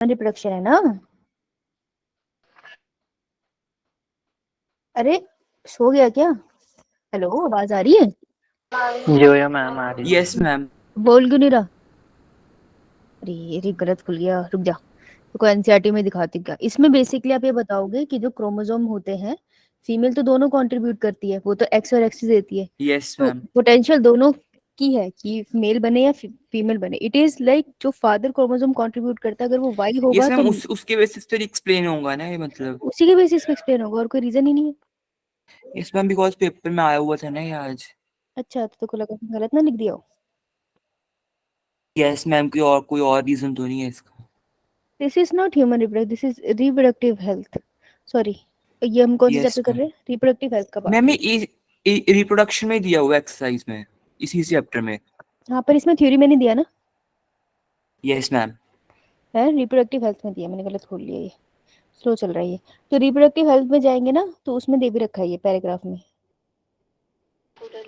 Reproduction है ना। अरे सो गया क्या? हेलो, आवाज आ रही है? यो मैम आ रही यस मैम। बोल क्यों नहीं रहा? अरे ये गलत खुल गया, रुक जा। तो एनसीईआरटी में दिखाती क्या इसमें बेसिकली आप ये बताओगे कि जो क्रोमोसोम होते हैं, फीमेल तो दोनों कंट्रीब्यूट करती है, वो तो एक्स और एक्स देती है। यस तो मैम। पोटेंशियल दोनों की है कि मेल बने या फीमेल बने। इट इज लाइक जो फादर क्रोमोसोम कंट्रीब्यूट करता है, अगर वो वाई होगा यस तो मैम, उसके बेसिस पे एक्सप्लेन होगा ना ये, मतलब। उसी के बेसिस पे एक्सप्लेन होगा, और कोई रीजन ही नहीं है। यस मैम, बिकॉज पेपर में आया हुआ था ना ये आज। अच्छा, तो लगा गलत ना लिख दिया हो। यस मैम, कोई और रीजन तो नहीं है इसका। This is not human reproductive, this is reproductive health. Sorry, ये हम कौन से यस चैप्टर कर मैम। रहे हैं? रिप्रोडक्टिव हेल्थ का पार्ट मैम है। ये रिप्रोडक्शन में दिया हुआ एक्सरसाइज में, इसी चैप्टर में। हाँ, पर इसमें थ्योरी में नहीं दिया ना। Yes ma'am. है रिप्रोडक्टिव हेल्थ में दिया, मैंने गलत खोल लिया ये। स्लो चल रहा है ये। तो रिप्रोडक्टिव हेल्थ में जाएंगे ना, तो उसमें दे भी रखा है ये पैराग्राफ में।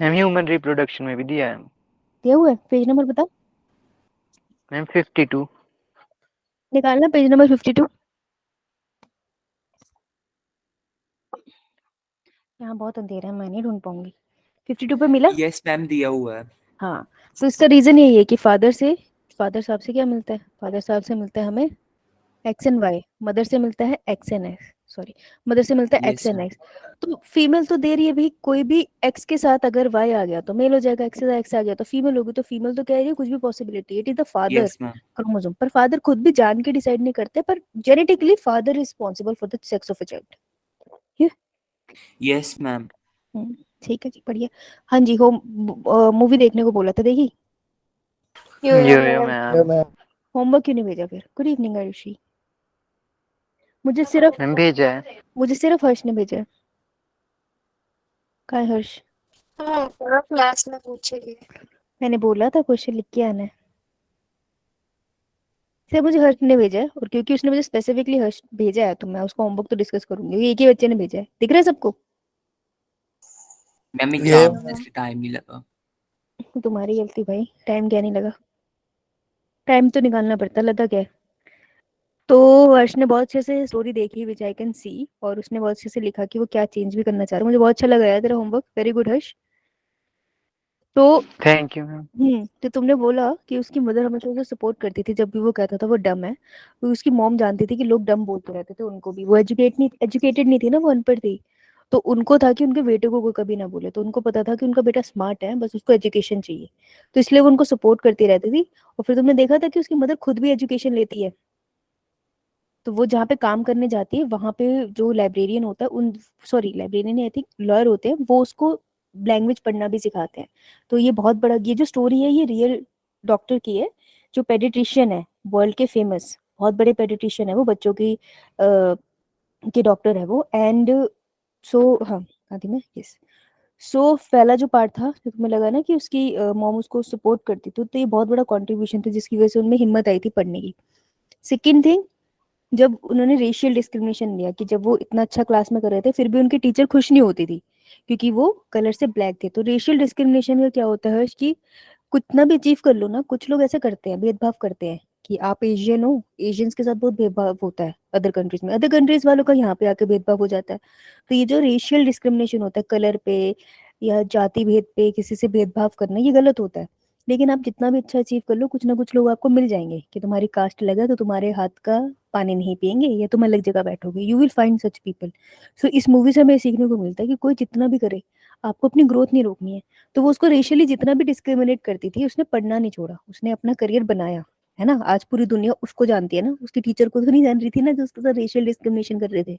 मैम ह्यूमन रिप्रोडक्शन में भी दिया है दिया हुआ है, पेज नंबर बता। मैम 52। निकालना पेज नंबर 52। यहाँ बहुत अंधेरा है, मैं नहीं ढूंढ पाऊंगी। 52 पे मिला। यस मैम, दिया हुआ है। हाँ, तो इसका रीजन यही है कि फादर साहब से क्या मिलता है? फादर साहब से मिलता है हमें एक्स एंड वाई, मदर से मिलता है x and x. Sorry, mother से मिलता है x yes and ma'am. X. तो फीमेल तो दे रही है भाई, कोई भी एक्स के साथ अगर वाई आ गया तो मेल हो जाएगा, एक्स के साथ एक्स आ गया तो फीमेल होगी। तो फीमेल तो कह रही है कुछ भी possibility, it is the father yes ma'am. Chromosome. पर फादर खुद भी जान के डिसाइड नहीं करते, पर genetically father responsible for the sex of a child. ये यस मैम। ठीक है जी, बढ़िया। हाँ जी, होम मूवी देखने को बोला था, देखी? यो मैम। होमवर्क क्यों नहीं भेजा फिर? Good evening Ayushi. मुझे सिर्फ मैम भेजा है। मुझे सिर्फ हर्ष ने भेजा है। कहाँ है हर्ष? हाँ, पूरा क्लास में पूछेगी। मैंने बोला था क्वेश्चन लिख के आना है। सिर्फ मुझे हर्ष ने भेजा है, और क्योंकि उसने मुझे स्पेसिफिकली हर्ष भेजा है, तो मैं उसका होमवर्क तो डिस्कस करूंगी। ये एक ही बच्चे ने भेजा है, दिख रहा है सबको? मैम ये एग्जाम में इसलिए टाइम नहीं लगा। तुम्हारी गलती भाई, टाइम क्या नहीं लगा? टाइम तो निकालना पड़ता, लगा क्या है? तो हर्ष ने बहुत अच्छे से स्टोरी देखी विच आई कैन सी, और उसने बहुत अच्छे से लिखा कि वो क्या चेंज भी करना चाह रहा है। मुझे बहुत अच्छा लगा यार तेरा होमवर्क, वेरी गुड हर्ष। तो थैंक यू मैम। तो तुमने बोला कि उसकी मदर हमेशा उसे सपोर्ट करती थी, जब भी वो कहता था वो डम है। तो उसकी मॉम जानती थी कि लोग डम बोलते रहते थे उनको भी, वो एजुकेटेड नहीं थी ना, वो अनपढ़ थी। तो उनको था कि उनके बेटे को कोई कभी ना बोले, तो उनको पता था कि उनका बेटा स्मार्ट है, बस उसको एजुकेशन चाहिए। तो इसलिए वो उनको सपोर्ट करती रहती थी। और फिर तुमने देखा था कि उसकी मदर खुद भी एजुकेशन लेती है। तो वो जहाँ पे काम करने जाती है, वहां पे जो लाइब्रेरियन होता है उन sorry librarian I think lawyer होते हैं, वो उसको लैंग्वेज पढ़ना भी सिखाते हैं। तो ये बहुत बड़ा, ये जो स्टोरी है ये रियल डॉक्टर की है, जो पेडिट्रिशियन है, वर्ल्ड के फेमस बहुत बड़े पेडिट्रिशियन है वो, बच्चों की के डॉक्टर है वो। एंड सो हाँ, कहाँ थी मैं? यस। सो पहला जो पार्ट था, जो तुम्हें लगा ना कि उसकी मॉम उसको सपोर्ट करती थी, तो ये बहुत बड़ा कंट्रीब्यूशन था जिसकी वजह से उनमें हिम्मत आई थी पढ़ने की। सेकेंड थिंग, जब उन्होंने रेशियल डिस्क्रिमिनेशन दिया, कि जब वो इतना अच्छा क्लास में कर रहे थे फिर भी उनकी टीचर खुश नहीं होती थी, क्योंकि वो कलर से ब्लैक थे। तो रेशियल डिस्क्रिमिनेशन का क्या होता है कि कितना भी अचीव कर लो ना, कुछ लोग ऐसे करते हैं, भेदभाव करते हैं कि आप एशियन हो, एशियंस के साथ बहुत भेदभाव होता है अदर कंट्रीज में, अदर कंट्रीज वालों का यहाँ पे आके भेदभाव हो जाता है। तो ये जो रेशियल डिस्क्रिमिनेशन होता है, कलर पे या जाति भेद पे किसी से भेदभाव करना, ये गलत होता है। लेकिन आप जितना भी अच्छा अचीव कर लो, कुछ ना कुछ लोग आपको मिल जाएंगे कि तुम्हारी कास्ट लगा तो तुम्हारे हाथ का पानी नहीं पियेंगे, या तुम अलग जगह बैठोगे, you will find such people. So इस मूवी से हमें सीखने को मिलता है कि कोई जितना भी करे, आपको अपनी ग्रोथ नहीं रोकनी है। तो वो उसको रेशियली जितना भी डिस्क्रिमिनेट करती थी, उसने पढ़ना नहीं छोड़ा, उसने अपना करियर बनाया। है ना, आज पूरी दुनिया उसको जानती है ना, उसकी टीचर को तो नहीं जान रही थी ना जो उसके साथ रेशियल डिस्क्रिमिनेशन कर रहे थे।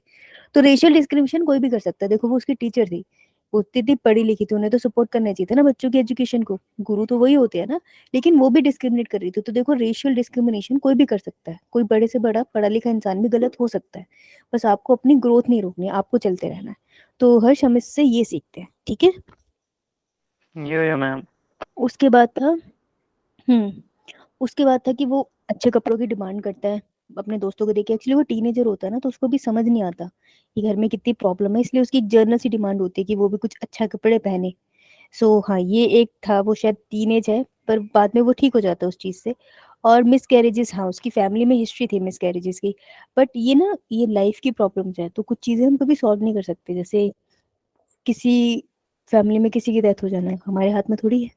तो रेशियल डिस्क्रिमिनेशन कोई भी कर सकता है, देखो वो उसकी टीचर थी, वो इतनी पढ़ी लिखी थी, उन्हें तो सपोर्ट करना चाहिए था ना बच्चों की एजुकेशन को, गुरु तो वही होते हैं ना। लेकिन वो भी डिस्क्रिमिनेट कर रही थी। तो देखो रेशियल डिस्क्रिमिनेशन कोई भी कर सकता है, कोई बड़े से बड़ा पढ़ा लिखा इंसान भी गलत हो सकता है। बस आपको अपनी ग्रोथ नहीं रोकनी है, आपको चलते रहना है। तो हर्ष, हम इससे ये सीखते हैं, ठीक है? यो मैम। उसके बाद था हम्म उसके बाद था कि वो अच्छे कपड़ों की डिमांड करता है अपने दोस्तों को देखे। एक्चुअली वो टीनेजर होता है ना, तो उसको भी समझ नहीं आता कि घर में कितनी प्रॉब्लम है, इसलिए उसकी एक जर्नल सी डिमांड होती है कि वो भी कुछ अच्छा कपड़े पहने। सो हाँ, ये एक था, वो शायद टीनेज है पर बाद में वो ठीक हो जाता है उस चीज से। और मिसकैरेजेस, हाँ उसकी फैमिली में हिस्ट्री थी मिसकैरेजेस की। बट ये ना, ये लाइफ की प्रॉब्लम्स है, तो कुछ चीजें हम कभी सॉल्व नहीं कर सकते। जैसे किसी फैमिली में किसी की डेथ हो जाना हमारे हाथ में थोड़ी है,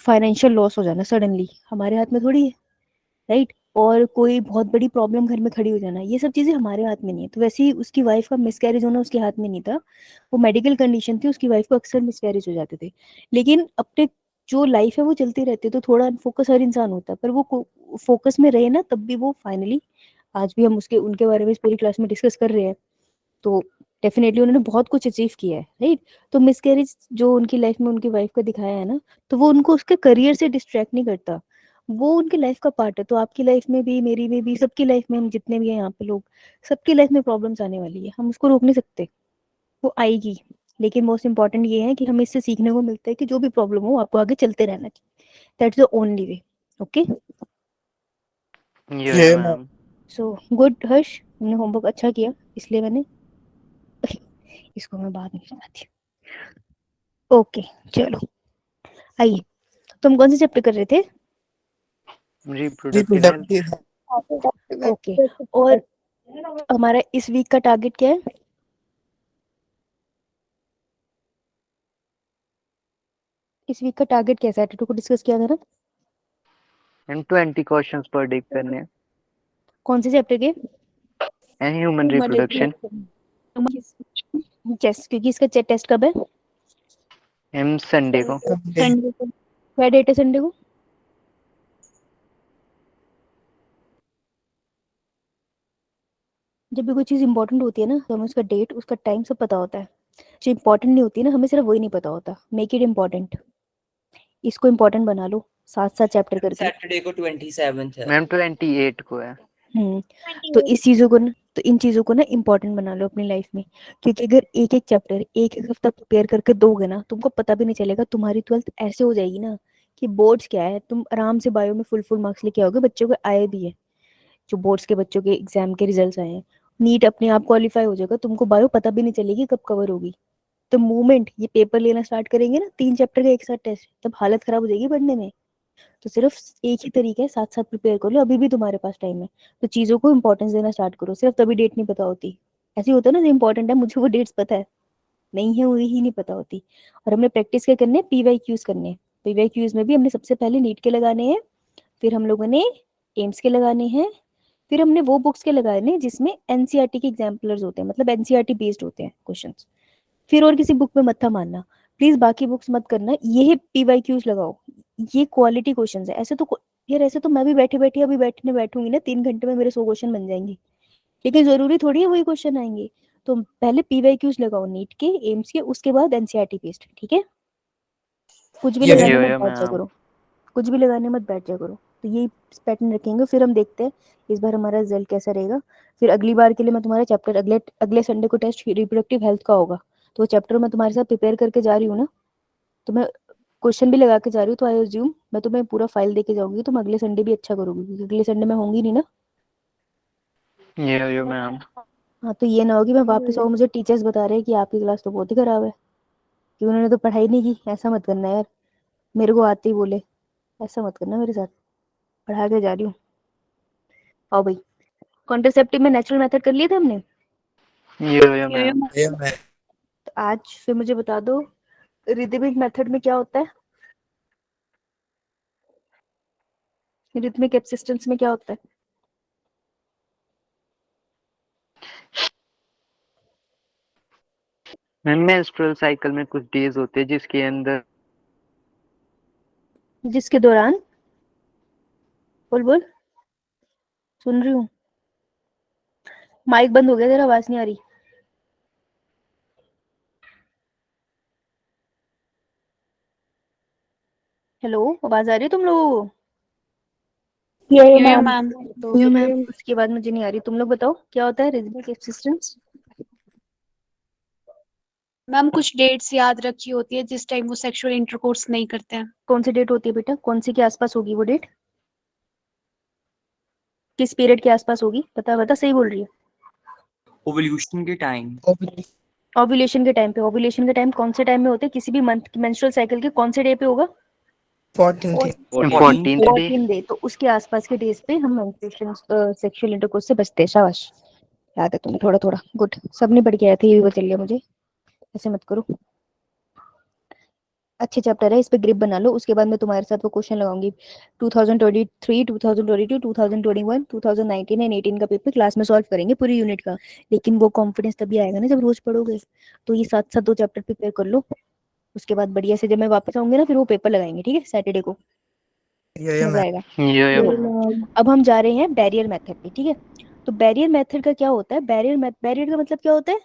फाइनेंशियल लॉस हो जाना सडनली हमारे हाथ में थोड़ी है, राइट। और कोई बहुत बड़ी प्रॉब्लम घर में खड़ी हो जाना, ये सब चीजें हमारे हाथ में नहीं है। तो वैसे ही उसकी वाइफ का मिसकैरेज होना उसके हाथ में नहीं था, वो मेडिकल कंडीशन थी, उसकी वाइफ को अक्सर मिसकैरेज हो जाते थे। लेकिन अपने जो लाइफ है वो चलती रहती है, तो थोड़ा अनफोकस हर इंसान होता है, पर वो फोकस में रहे ना, तब भी वो फाइनली, आज भी हम उसके उनके बारे में इस पूरी क्लास में डिस्कस कर रहे हैं, तो डेफिनेटली उन्होंने बहुत कुछ अचीव किया है, राइट। तो मिसकैरेज जो उनकी लाइफ में उनकी वाइफ का दिखाया है ना, तो वो उनको उसके करियर से डिस्ट्रैक्ट नहीं करता, वो उनकी लाइफ का पार्ट है। तो आपकी लाइफ में भी, मेरी में भी, सबकी लाइफ में, हम जितने भी हैं यहाँ पे लोग, सबकी लाइफ में प्रॉब्लम्स आने वाली है, हम उसको रोक नहीं सकते, वो आएगी। लेकिन मोस्ट इंपॉर्टेंट ये है कि हमें इससे सीखने को मिलता है कि जो भी प्रॉब्लम हो आपको आगे चलते रहना चाहिए, that's the only way. Okay, Yeah, ma'am. So good Harsh, हमने होमवर्क अच्छा किया, इसलिए मैंने इसको मैं बाद में बताती हूँ। ओके, चलो आइए, तुम कौन से चैप्टर कर रहे थे? Reproductive health. ओके, और हमारा इस वीक का टारगेट क्या है? इस वीक का टारगेट क्या है? सैटरडे को डिस्कस किया था ना। And 20 questions per day करने हैं. कौन से चैप्टर के? And human reproduction. यस, क्योंकि इसका टेस्ट कब है? हम संडे को. संडे को। क्या डेट है संडे को? जब भी कोई चीज इंपॉर्टेंट होती है ना, तो हमें उसका डेट, उसका टाइम सब पता होता है। जो इंपॉर्टेंट नहीं होती है ना, हमें सिर्फ वही नहीं पता होता। मेक इट इम्पोर्टेंट, इसको इम्पोर्टेंट बना लो, साथ साथ चैप्टर करके। सैटरडे को 27th है। मैम 28 को है. तो इस चीजों को ना, तो इन चीजों को ना इम्पोर्टेंट बना लो अपनी लाइफ में, क्योंकि अगर एक एक चैप्टर एक एक हफ्ता प्रिपेयर करके दोगे ना, तुमको पता भी नहीं चलेगा। तुम्हारी 12th ऐसे हो जाएगी ना कि बोर्ड्स क्या है, तुम आराम से बायो में फुल मार्क्स लेके आओगे। बच्चों के आए भी है, जो बोर्ड्स के बच्चों के एग्जाम के रिजल्ट्स आए हैं, नीट अपने आप क्वालिफाई हो जाएगा, तुमको बायो पता भी नहीं चलेगी कब कवर होगी। तो मूवमेंट ये पेपर लेना स्टार्ट करेंगे ना, 3 चैप्टर का एक साथ टेस्ट, तब हालत खराब हो जाएगी पढ़ने में। तो सिर्फ एक ही तरीका है, साथ साथ प्रिपेयर कर लो, अभी भी तुम्हारे पास टाइम है। तो चीजों को इंपॉर्टेंस देना स्टार्ट करो, सिर्फ तभी डेट नहीं पता होती। ऐसे होता है ना, जो इंपॉर्टेंट है मुझे वो डेट्स पता है, नहीं है वही ही नहीं पता होती। और हमने प्रैक्टिस क्या करने, पीवाई क्यूज करने हैं। पीवाई क्यूज में भी हमने सबसे पहले नीट के लगाने हैं, फिर हम लोगों ने एम्स के लगाने हैं, फिर हमने वो बुक्स के लगाने हैं जिसमें एनसीईआरटी के एग्जाम्पलर्स होते हैं, मतलब एनसीईआरटी बेस्ड होते हैं क्वेश्चंस। फिर और किसी बुक में मत था मानना, प्लीज बाकी बुक्स मत करना, ये पीवाई क्यूज लगाओ, ये क्वालिटी क्वेश्चंस है। ऐसे तो यार, ऐसे तो मैं भी बैठी बैठी अभी बैठूंगी ना, 3 घंटे में मेरे 100 क्वेश्चन बन जाएंगे, लेकिन जरूरी थोड़ी है वही क्वेश्चन आएंगे। तो पहले पीवाई क्यूज लगाओ नीट के, एम्स के, उसके बाद एनसीईआरटी बेस्ड, ठीक है। कुछ भी लगाने मत Yeah, बैठ जा ma'am. करो, कुछ भी लगाने मत बैठ जा करो। तो यही पैटर्न रखेंगे, फिर हम देखते हैं इस बार हमारा रिजल्ट कैसा रहेगा। फिर अगली बार के लिए मैं तुम्हारा चैप्टर, अगले अगले संडे को टेस्ट रिप्रोडक्टिव हेल्थ का होगा, तो वो चैप्टर मैं तुम्हारे साथ प्रिपेयर करके जा रही हूँ ना, तो मैं क्वेश्चन भी लगा के जा रही हूँ। तो आई अज्यूम मैं तुम्हें पूरा फाइल दे के जाऊंगी, तुम अगले संडे भी अच्छा करोगे, क्योंकि अगले संडे मैं होंगी नहीं ना। Yeah, ma'am. हाँ, तो ये ना हो कि मैं वापस आऊँ मुझे टीचर्स बता रहे हैं कि आपकी क्लास तो बहुत ही खराब है, कि उन्होंने तो पढ़ाई नहीं की। ऐसा मत करना यार, मेरे को आते ही बोले, ऐसा मत करना मेरे साथ, पढ़ा के जा रही हूँ। आओ भाई, कॉन्ट्रासेप्टिव में नेचुरल मेथड कर लिए थे हमने। Yeah, ma'am. तो आज फिर मुझे बता दो, रिदमिक मेथड में क्या होता है, रिदमिक एब्सिस्टेंस में क्या होता है? मैम मेंस्ट्रुअल साइकिल में कुछ डेज होते हैं जिसके अंदर जिसके दौरान, बोल बोल, सुन रही हूँ। माइक बंद हो गया तेरा, आवाज नहीं आ रही। हेलो, आवाज आ रही है तुम लोगों को? मैम। तो मैम उसके बाद मुझे नहीं आ रही, तुम लोग बताओ क्या होता है रिदमिक एब्सिस्टेंस। मैम कुछ डेट्स याद रखी होती है जिस टाइम वो सेक्सुअल इंटरकोर्स नहीं करते हैं। कौन सी डेट होती है बेटा, कौन सी के आसपास होगी वो डेट, किस पीरियड के आसपास होगी, बता बता, सही बोल रही है। ओवल्यूशन के टाइम। ओव्यूलेशन के टाइम पे। ओव्यूलेशन का टाइम कौन से टाइम में होता है, किसी भी मंथ मेंस्ट्रुअल साइकिल के कौन से डे पे होगा? 14th day. 14th day 14 day, तो उसके आसपास के डेज पे हम मेंस्ट्रुएशन सेक्सुअल इंटरकोर्स से बचते हैं। शाबाश, याद है तुम्हें थोड़ा थोड़ा, गुड। सबने पढ़ के आए थे, ये भी बचल गया मुझे, ऐसे मत करो। अच्छे चैप्टर है, इस पे ग्रिप बना लो। उसके बाद मैं तुम्हारे साथ वो क्वेश्चन लगाऊंगी 2023, 2022, 2021, 2019 एंड 18 का पेपर क्लास में सॉल्व करेंगे पूरी यूनिट का। लेकिन वो कॉन्फिडेंस तभी आएगा ना जब रोज पढ़ोगे। तो ये साथ साथ 2 चैप्टर प्रिपेयर कर लो। उसके बाद बढ़िया से जब मैं वापस आऊंगी ना, फिर वो पेपर लगाएंगे, ठीक है, सैटरडे को, Yeah, मजा ma'am. आएगा। यो देखो, अब हम जा रहे हैं बैरियर मेथड पे, ठीक है। तो बैरियर मेथड का क्या होता है? बैरियर का मतलब क्या होता है?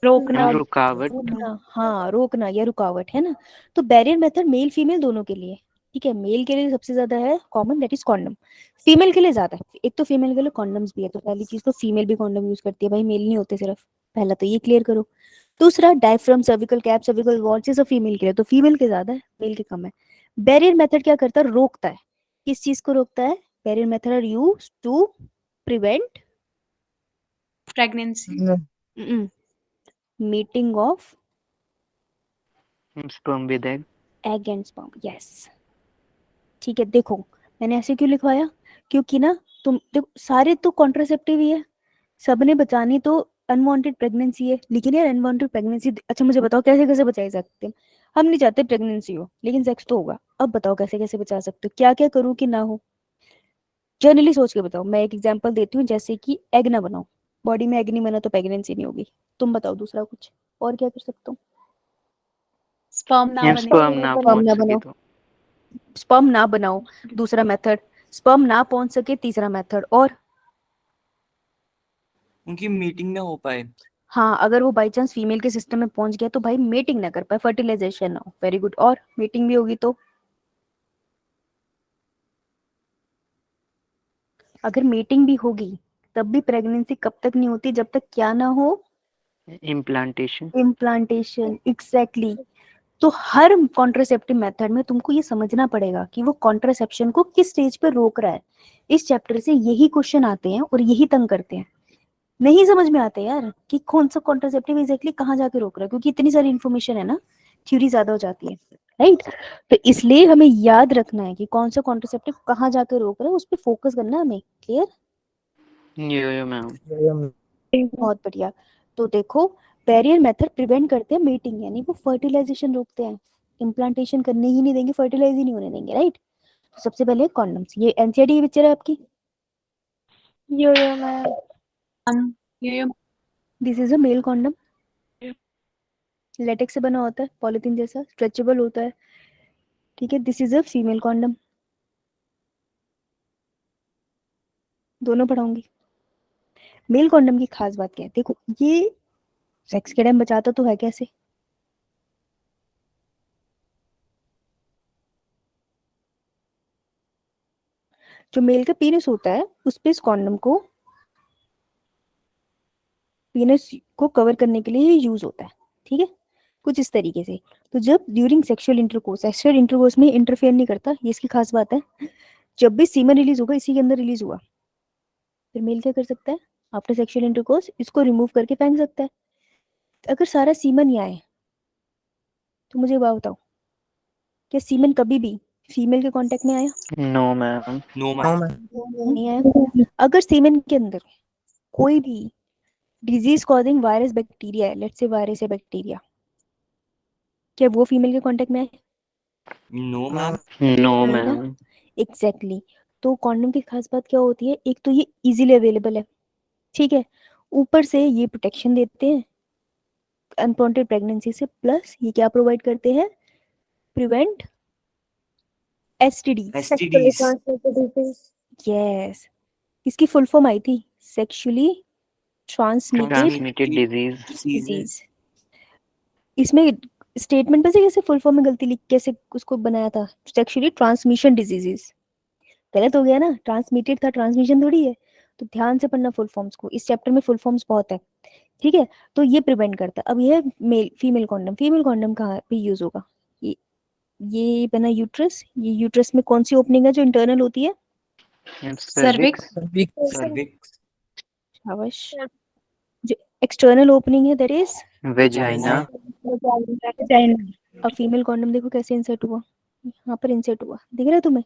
रोकना। रुकावट। रोकना, हाँ, रोकना या रुकावट, है ना। तो बैरियर मेथड मेल फीमेल दोनों के लिए, ठीक है। मेल के लिए सबसे ज्यादा है common, that is condom. Female के लिए ज्यादा है, एक तो फीमेल के लिए कॉन्डम्स भी है। तो पहली चीज तो फीमेल भी कॉन्डम यूज करती है भाई, मेल नहीं होते सिर्फ, पहला तो ये क्लियर करो। दूसरा, diaphragm, cervical cap, cervical valve, ये सब फीमेल के लिए, तो फीमेल के ज्यादा है, मेल के कम है। बैरियर मेथड क्या करता है? रोकता है। किस चीज को रोकता है? Barrier method are used to prevent pregnancy. Meeting of sperm with egg. Egg and sperm, yes, ठीक है। देखो मैंने ऐसे क्यों लिखवाया, क्योंकि ना तुम देखो सारे तो कॉन्ट्रासेप्टिव ही है, सबने बचानी तो अनवांटेड प्रेगनेंसी है। लेकिन यार अनवांटेड प्रेगनेंसी, अच्छा मुझे बताओ कैसे कैसे बचाई सकते हैं? हम नहीं चाहते प्रेगनेंसी हो, लेकिन सेक्स तो होगा। अब बताओ कैसे कैसे बचा सकते हो, क्या क्या करूँ कि ना हो? जनरली सोच के बताओ। मैं एक एग्जांपल देती हूँ, जैसे कि एग ना बनाओ, बॉडी में एग नहीं बना तो प्रेगनेंसी नहीं होगी। तुम बताओ दूसरा कुछ और क्या कर सकता हूँ? स्पर्म ना बने। स्पर्म ना स्पर्म पहुंच ना सके बनाओ, तो। स्पर्म ना बनाओ, दूसरा मेथड। स्पर्म ना पहुंच सके, तीसरा मेथड। और उनकी मीटिंग ना हो पाए। हाँ, अगर वो बाई चांस फीमेल के सिस्टम में पहुंच गया तो भाई मेटिंग ना कर पाए, फर्टिलाइजेशन ना हो। Very good. और मेटिंग भी होगी तो, अगर मेटिंग भी होगी तब भी प्रेगनेंसी कब तक नहीं होती? जब तक क्या ना हो? इम्प्लांटेशन। Implantation, exactly. तो हर कॉन्ट्रासेप्टिव मेथड में तुमको ये समझना पड़ेगा कि वो कॉन्ट्रासेप्शन को किस स्टेज पे रोक रहा है। इस चैप्टर से यही क्वेश्चन आते हैं और यही तंग करते हैं। नहीं समझ में आता यार कि कौन सा कॉन्ट्रासेप्टिव एग्जैक्टली कहाँ जाके रोक रहा है, क्योंकि इतनी सारी इन्फॉर्मेशन है ना, थ्योरी ज्यादा हो जाती है, राइट। तो इसलिए हमें याद रखना है कि कौन सा कॉन्ट्रासेप्टिव कहाँ जाके रोक रहा है, उस पर फोकस करना है हमें। क्लियर? यो मैम। Yeah, ma'am. बहुत बढ़िया। तो देखो, बैरियर मेथड प्रिवेंट करते हैं मीटिंग, यानी वो फर्टिलाइजेशन रोकते हैं, इम्प्लांटेशन करने ही नहीं देंगे, फर्टिलाइज ही नहीं होने देंगे, राइट। तो सबसे पहले कॉन्डम्स, ये एनसीईआरटी पिक्चर है आपकी। Yo ma'am. Yo this is a male condom, latex से बना होता है, पॉलिथीन जैसा, स्ट्रेचेबल होता है, ठीक है। This is a female condom, दोनों पढ़ाऊंगी। मेल कॉन्डम की खास बात क्या है? देखो, ये सेक्स के टाइम बचाता तो है कैसे? जो मेल का पीनस होता है उस पे इस कॉन्डम को, पीनस को कवर करने के लिए यूज होता है, ठीक है, कुछ इस तरीके से। तो जब ड्यूरिंग सेक्सुअल इंटरकोर्स में इंटरफेयर नहीं करता, ये इसकी खास बात है। जब भी सीमन रिलीज होगा, इसी के अंदर रिलीज हुआ, फिर मेल क्या कर सकता है? आफ्टर सेक्सुअल इंटरकोर्स इसको रिमूव करके फेंक सकता है। अगर सारा सीमन ही आए तो मुझे बात बताओ, क्या सीमन कभी भी फीमेल के कांटेक्ट में आया? No ma'am. No No, ma'am. ma'am. नहीं आया। अगर सीमन के अंदर कोई भी डिजीज कॉजिंग वायरस बैक्टीरिया है, लेट्स से वायरस या बैक्टीरिया, क्या वो फीमेल के कांटेक्ट में आए? No ma'am. नो नहीं ना, मैम। एग्जैक्टली। तो कॉन्डम की खास बात क्या होती है? एक तो ये इजीली अवेलेबल है, ठीक है, ऊपर से ये प्रोटेक्शन देते हैं अनवांटेड प्रेगनेंसी से, प्लस ये क्या प्रोवाइड करते हैं? Prevent STD, STDs. यस। इसकी फुल फॉर्म आई थी sexually transmitted transmitted disease. Disease. इसमें स्टेटमेंट पे से कैसे फुल फॉर्म में गलती लिख, कैसे उसको बनाया था? सेक्सुअली ट्रांसमिशन डिजीजेस, गलत हो गया ना, ट्रांसमिटेड था, ट्रांसमिशन थोड़ी है। तो ध्यान से पढ़ना फुल फॉर्म्स को, इस चैप्टर में फुल फॉर्म्स बहुत है, ठीक है। तो ये प्रिवेंट करता है। अब ये male female condom, female condom कहाँ पे यूज होगा? ये ये बना यूट्रस, ये यूट्रस में कौन सी ओपनिंग है जो इंटरनल होती है? सर्विक्स। सर्विक्स। शाबाश। जो एक्सटर्नल ओपनिंग है दैट इज वेजाइना। अब फीमेल कॉन्डम देखो कैसे इंसर्ट हुआ, यहाँ पर इंसर्ट हुआ, दिख रहा है तुम्हें?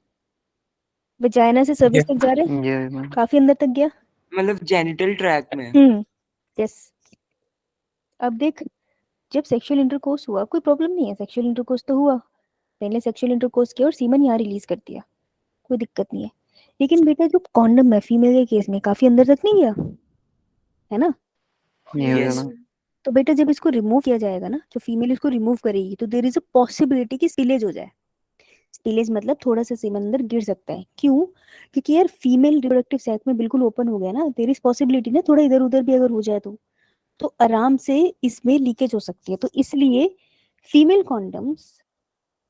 वजाइना से सर्विस तक जा रहे हैं, ये मैम काफी अंदर तक गया। मतलब जेनिटल ट्रैक में। यस। अब देख, जब सेक्सुअल इंटरकोर्स हुआ कोई प्रॉब्लम नहीं है, सेक्सुअल इंटरकोर्स तो हुआ, पहले सेक्सुअल इंटरकोर्स किया और सीमन यहाँ रिलीज कर दिया, कोई दिक्कत नहीं है। लेकिन बेटा जो कॉन्डम है फीमेल के केस में काफी अंदर तक नहीं गया, है ना? ये हो गया Yes. मैम। तो बेटा जब इसको रिमूव किया जाएगा ना, जो फीमेल इसको रिमूव करेगी, तो देयर इज अ पॉसिबिलिटी कि स्पिलेज हो जाए। स्पिलेज मतलब थोड़ा सा सीमन अंदर गिर सकता है। क्यों? क्योंकि यार फीमेल रिप्रोडक्टिव साइकिल में बिल्कुल ओपन हो गया ना, देयर इज पॉसिबिलिटी ना थोड़ा इधर उधर भी अगर हो जाए तो आराम से इसमें लीकेज हो सकती है। तो इसलिए फीमेल कॉन्डम्स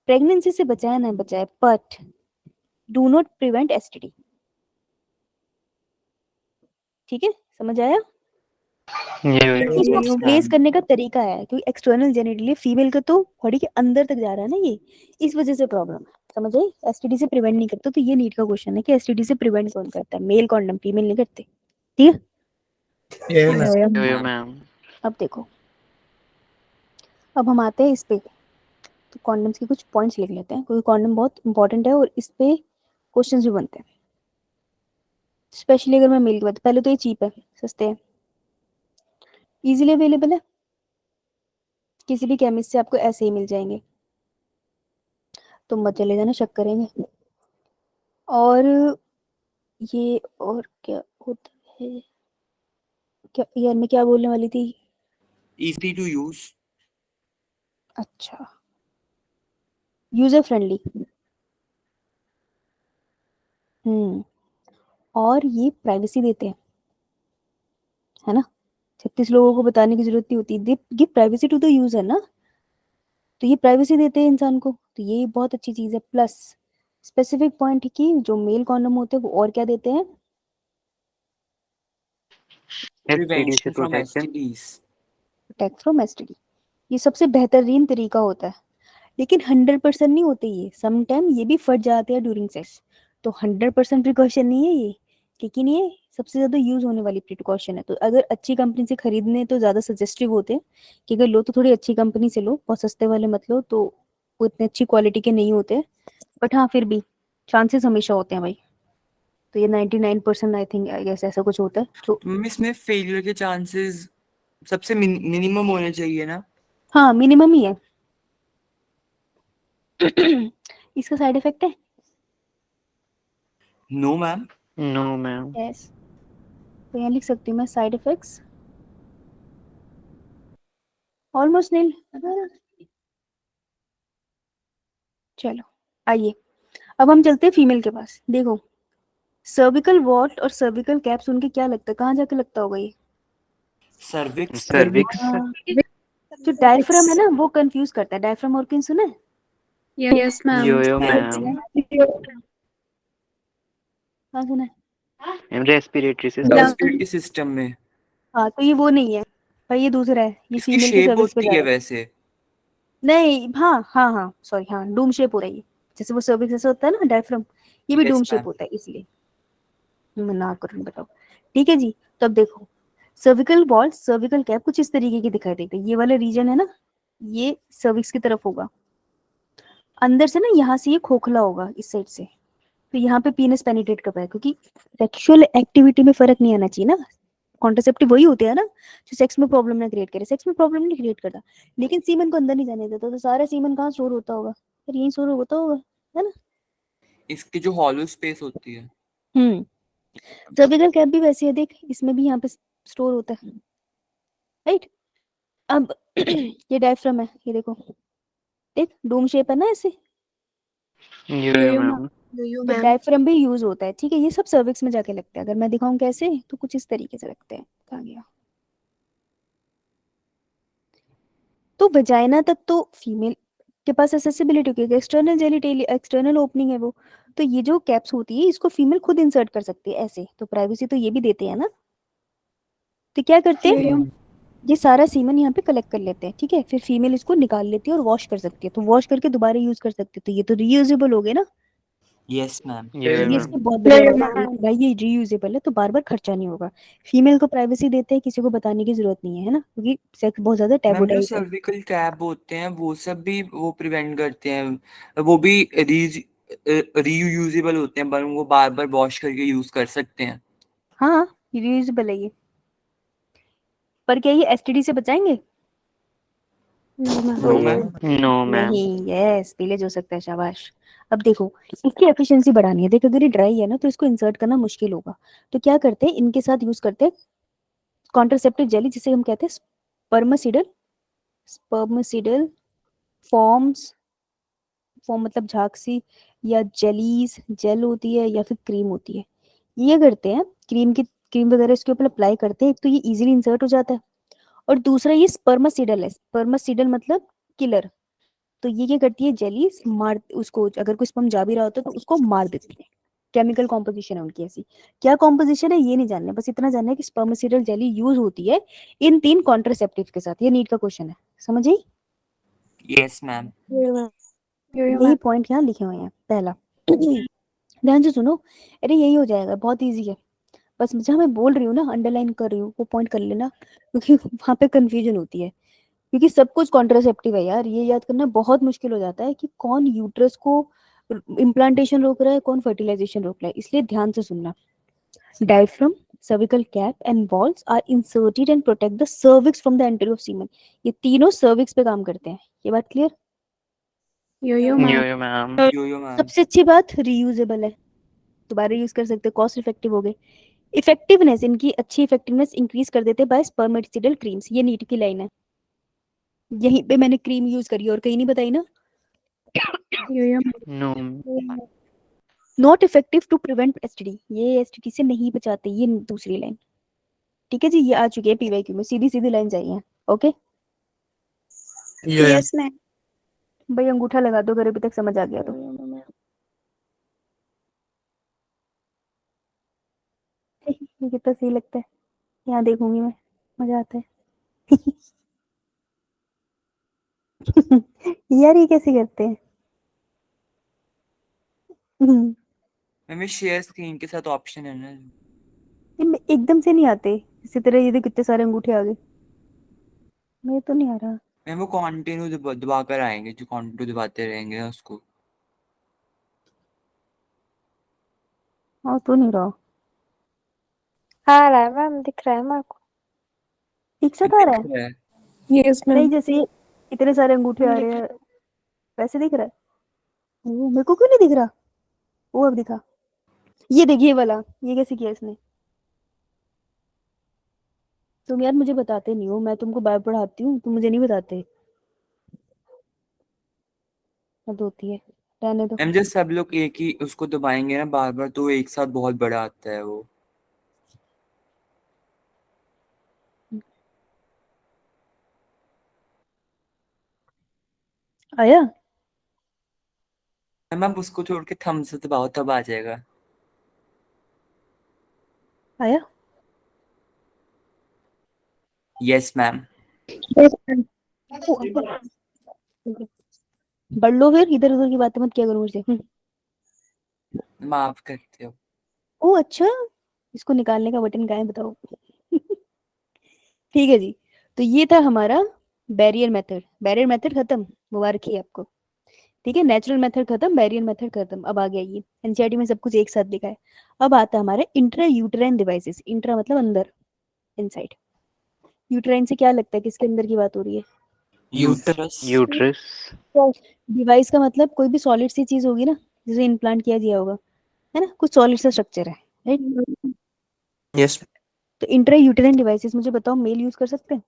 प्रेगनेंसी से बचाए ना बचाए, but do not prevent STD. ठीक है, समझ आया? ये हो गया। इसको प्लेस करने का तरीका है, क्योंकि एक्सटर्नल जेनिटली फीमेल का तो बॉडी के अंदर तक जा रहा है ना, ये इस वजह से प्रॉब्लम है। समझ आई? एसटीडी से प्रिवेंट नहीं करता। तो ये नीट का क्वेश्चन है कि एसटीडी से प्रिवेंट कौन करता है? मेल कॉन्डम, फीमेल नहीं करते। ठीक है? ये हो गया मैम। अब देखो, अब हम आते हैं इस पे, तो कॉन्डम्स के कुछ पॉइंट्स लिख लेते हैं, क्योंकि कॉन्डम बहुत इंपॉर्टेंट है और इस पे क्वेश्चंस भी बनते हैं, स्पेशली अगर मैं मेल की बात। पहले तो ये चीप है, सस्ते हैं, इजीली अवेलेबल है, किसी भी केमिस्ट से आपको ऐसे ही मिल जाएंगे, तो मत चले जाना, शक करेंगे। और ये और क्या होता है, क्या यार मैं क्या बोलने वाली थी? Easy to use. अच्छा, यूजर फ्रेंडली। और ये प्राइवेसी देते हैं, है ना? 36 लोगों को बताने की जरूरत नहीं होती, they give privacy to the user ना, तो ये प्राइवेसी देते हैं इंसान को, तो ये बहुत अच्छी चीज है। प्लस स्पेसिफिक पॉइंट है कि जो मेल कॉन्डम होते हैं वो और क्या देते हैं? एसटीडी से Prevention from protection. STDs. Protect from STD. ये सबसे बेहतरीन तरीका होता है, लेकिन 100% नहीं होते ये, सम टाइम ये भी फट जाते हैं ड्यूरिंग सेक्स, तो 100% प्रिकॉशन नहीं है ये, लेकिन ये सबसे ज्यादा यूज होने वाली प्रिकॉशन है। तो अगर अच्छी कंपनी से खरीदने तो ज्यादा सजेस्टिव होते हैं कि अगर लो तो थोड़ी अच्छी कंपनी से लो, बहुत सस्ते वाले मत लो, तो वो इतने अच्छी क्वालिटी के नहीं होते, बट हाँ फिर भी चांसेस हमेशा होते हैं भाई। तो ये 99% आई थिंक आई गेस ऐसा कुछ होता है तो तो मैम इसमें फेलियर के चांसेस सबसे मिनिमम होने चाहिए ना? हाँ मिनिमम ही है। इसका साइड इफेक्ट है? No ma'am. No ma'am. Yes, तो यहाँ लिख सकती हूँ मैं साइड इफेक्ट्स ऑलमोस्ट नील। चलो आइए, अब हम चलते हैं फीमेल के पास। देखो, सर्विकल वॉल्ट और सर्विकल कैप्स, उनके क्या लगता है, कहाँ जाके लगता होगा ये? सर्विक्स। सर्विक्स। जो डायफ्राम है ना वो कंफ्यूज करता है। डायफ्राम और किन सुना है? Yes ma'am. Yo ma'am. हाँ सुना है। Ma'am respiratory system. Respiratory system में हाँ तो ये वो नहीं है भाई, ये दूसरा है, ये इसकी फीमेल के शेप सर्विक्स पे जा होती है रहा है। वैसे। नहीं, हाँ हाँ हाँ सॉरी, हाँ डूम शेप होता है ये, जैसे वो सर्विक्स ऐसा होता है ना डायफ्राम, ये भी यस डूम शेप मैम। होता है, इसलिए मैं ना करूँ, बताओ। ठीक है जी, तो अब देखो, सर्विकल वॉल सर्विकल कैप कुछ इस तरीके की दिखाई देती है। ये वाला रीजन है ना, ये सर्विक्स की तरफ होगा, अंदर से ना यहाँ से ये खोखला होगा इस साइड से, तो यहाँ पे पीनस पेनिट्रेट कर पाए, क्योंकि सेक्सुअल एक्टिविटी में फर्क नहीं आना चाहिए ना। कॉन्ट्रासेप्टिव वही होते हैं ना जो सेक्स में प्रॉब्लम ना क्रिएट करे, सेक्स में प्रॉब्लम नहीं क्रिएट करता, लेकिन सीमन को अंदर नहीं जाने देता, तो सारा सीमन कहाँ स्टोर होता होगा? फिर यहीं स्टोर होता होगा, है ना? इसकी जो हॉलो स्पेस होती है। सर्विकल कैप भी वैसे है, देख इसमें भी यहाँ पे स्टोर होता है, राइट? अब ये डायफ्राम है, ये देखो, देख डोम शेप है ना ऐसे, यो मैम। तो डायफ्राम भी यूज होता है। ठीक है, ये सब सर्विक्स में जाके लगता है। अगर मैं दिखाऊं कैसे, तो कुछ इस तरीके से लगते हैं। कहाँ गया? तो वजाइना तक तो फीमेल के पास एक्सेसिबिलिटी होगी, एक्सटर्नल जेनिटली एक्सटर्नल ओपनिंग है वो, तो ये जो कैप्स होती है इसको फीमेल खुद इंसर्ट कर सकती है ऐसे, तो प्राइवेसी तो ये भी देते हैं ना। तो क्या करते हैं, ये सारा सीमन यहाँ पे कलेक्ट कर लेते हैं, ठीक है, फिर फीमेल इसको निकाल लेती है और वॉश कर सकती है, तो वॉश करके दोबारा यूज कर सकती है, तो ये तो रीयूजेबल हो गए ना। Yes ma'am. Yeah, ये ma'am. इसके बहुत बड़े advantage हैं। भाई ये रीयूजेबल है तो बार बार खर्चा नहीं होगा। फीमेल को प्राइवेसी देते हैं, किसी को बताने की जरूरत नहीं है ना, क्योंकि सेक्स बहुत ज्यादा टैबू मैम जो टाइप है। सर्विकल कैप होते हैं वो सब भी वो प्रिवेंट करते हैं, वो भी रीयूजेबल होते हैं, पर उनको बार बार वॉश करके यूज कर सकते हैं। हाँ रीयूजेबल है ये, पर क्या ये एसटीडी से बचाएंगे? No, ma'am. No, ma'am. नहीं, यस पीलेज हो सकता है, शाबाश। अब देखो इसकी एफिशिएंसी बढ़ानी है। देख अगर ये ड्राई है ना तो इसको इंसर्ट करना मुश्किल होगा, तो क्या करते हैं इनके साथ यूज करते हैं कॉन्ट्रासेप्टिव जेली, जिसे हम कहते हैं स्पर्मासिडल। स्पर्मासिडल फॉर्म्स, फॉर्म मतलब झाग या जेलीज, जेल होती है या फिर क्रीम होती है। ये करते हैं क्रीम वगैरह इसके ऊपर अप्लाई करते हैं, एक तो ये इजीली इंसर्ट हो जाता है, और दूसरा ये स्पर्मासिडल है। स्पर्मासिडल मतलब किलर। तो ये क्या करती है, जेलीज मार उसको, अगर कोई स्पर्म जा भी रहा होता है तो उसको मार देती है। केमिकल कॉम्पोजिशन है उनकी ऐसी। क्या कॉम्पोजिशन है ये नहीं जानना, बस इतना जानना है कि स्पर्मासिडल जेली यूज होती है इन 3 कॉन्ट्रासेप्टिव के साथ। ये नीट का क्वेश्चन है, समझ आई? Yes ma'am. यही पॉइंट यहाँ लिखे हुए हैं। पहला ध्यान से सुनो, अरे यही हो जाएगा, बहुत इजी है। बस जहाँ मैं बोल रही हूँ ना, अंडरलाइन कर रही हूँ, वो पॉइंट कर लेना, क्योंकि वहां पे कंफ्यूजन होती है। क्योंकि सब कुछ कॉन्ट्रासेप्टिव है यार, ये याद करना बहुत मुश्किल हो जाता है कि कौन यूट्रस को इम्प्लांटेशन रोक रहा है, कौन फर्टिलाइजेशन रोक रहा है। इसलिए ध्यान से सुनना। Diaphragm, cervical cap and walls are inserted and protect the cervix from the entry of semen। ये तीनों cervix पे काम करते हैं। ये बात क्लियर? Yo, ma'am. यो मैम। सबसे अच्छी बात रीयूजेबल है, दोबारा यूज कर सकते, कॉस्ट इफेक्टिव हो गए। इफेक्टिवनेस, इनकी अच्छी इफेक्टिवनेस इंक्रीज कर देते हैं बाय स्पर्मेटिसिडल क्रीम्स। ये नीट की लाइन है, यहीं पे मैंने क्रीम यूज करी है और कहीं नहीं बताई ना। No. Not effective to prevent STD, ये एसटीडी से नहीं बचाते, ये दूसरी लाइन। ठीक है जी, ये आ चुकी है पीवाईक्यू में, सीधी सीधी लाइन चाहिए। Okay yes ma'am. भाई अंगूठा लगा दो अगर अभी तक समझ आ गया तो। ये कितना सही लगता है, यहाँ देखूंगी मैं, मजा आता है। यार ये कैसे करते हैं? मैम शेयर स्क्रीन के साथ ऑप्शन है ना। एकदम से नहीं आते, इसी तरह ये देख कितने सारे अंगूठे आ गए, मेरे तो नहीं आ रहा। मैम वो कंटिन्यू दबा कर आएंगे, जो कंटिन्यू दबाते रहेंगे उसको। हाँ तो नहीं रहा, आ रहा है मैम, दिख रहा है मेरे को। एक साथ आ रहा है? दिख रहा है। यस नहीं मैम। जैसे इतने सारे अंगूठे आ रहे हैं वैसे दिख रहा है। वो मेरे को क्यों नहीं दिख रहा? वो अब दिखा, ये देखिए वाला, ये कैसे किया इसने? तुम यार मुझे बताते नहीं हो, मैं तुमको बार पढ़ाती हूँ, तुम मुझे नहीं बताते। हद होती है, रहने दो। मैम जब सब लोग एक ही उसको दबाएंगे ना बार बार, तो एक साथ बहुत बड़ा आता है वो। आया? मैम आप उसको छोड़ के थंब से दबाओ तब आ जाएगा। आया? Yes ma'am. ओ, बढ़ लो फिर, इधर उधर की बातें मत किया करो मुझसे। माफ करते हो। ओ अच्छा, इसको निकालने का बटन कहाँ है बताओ? ठीक है जी, तो ये था हमारा बैरियर मेथड। बैरियर मेथड खत्म, मुबारक है आपको। ठीक है, नेचुरल मेथड खत्म, बैरियर मेथड खत्म। अब आ गया ये एनसीईआरटी में सब कुछ एक साथ लिखा है। अब आता है हमारे इंट्रा यूटेराइन डिवाइसेस। इंट्रा मतलब अंदर, इनसाइड। यूटेराइन से क्या लगता है किसके अंदर की बात हो रही है? यूटरस। Uterus. डिवाइस का मतलब कोई भी सॉलिड सी चीज होगी ना, जिसे इम्प्लांट किया गया होगा, है ना, कुछ सॉलिड सा स्ट्रक्चर है, राइट? यस। तो इंट्रा यूटेराइन डिवाइसेस मुझे बताओ, मेल यूज कर सकते हैं?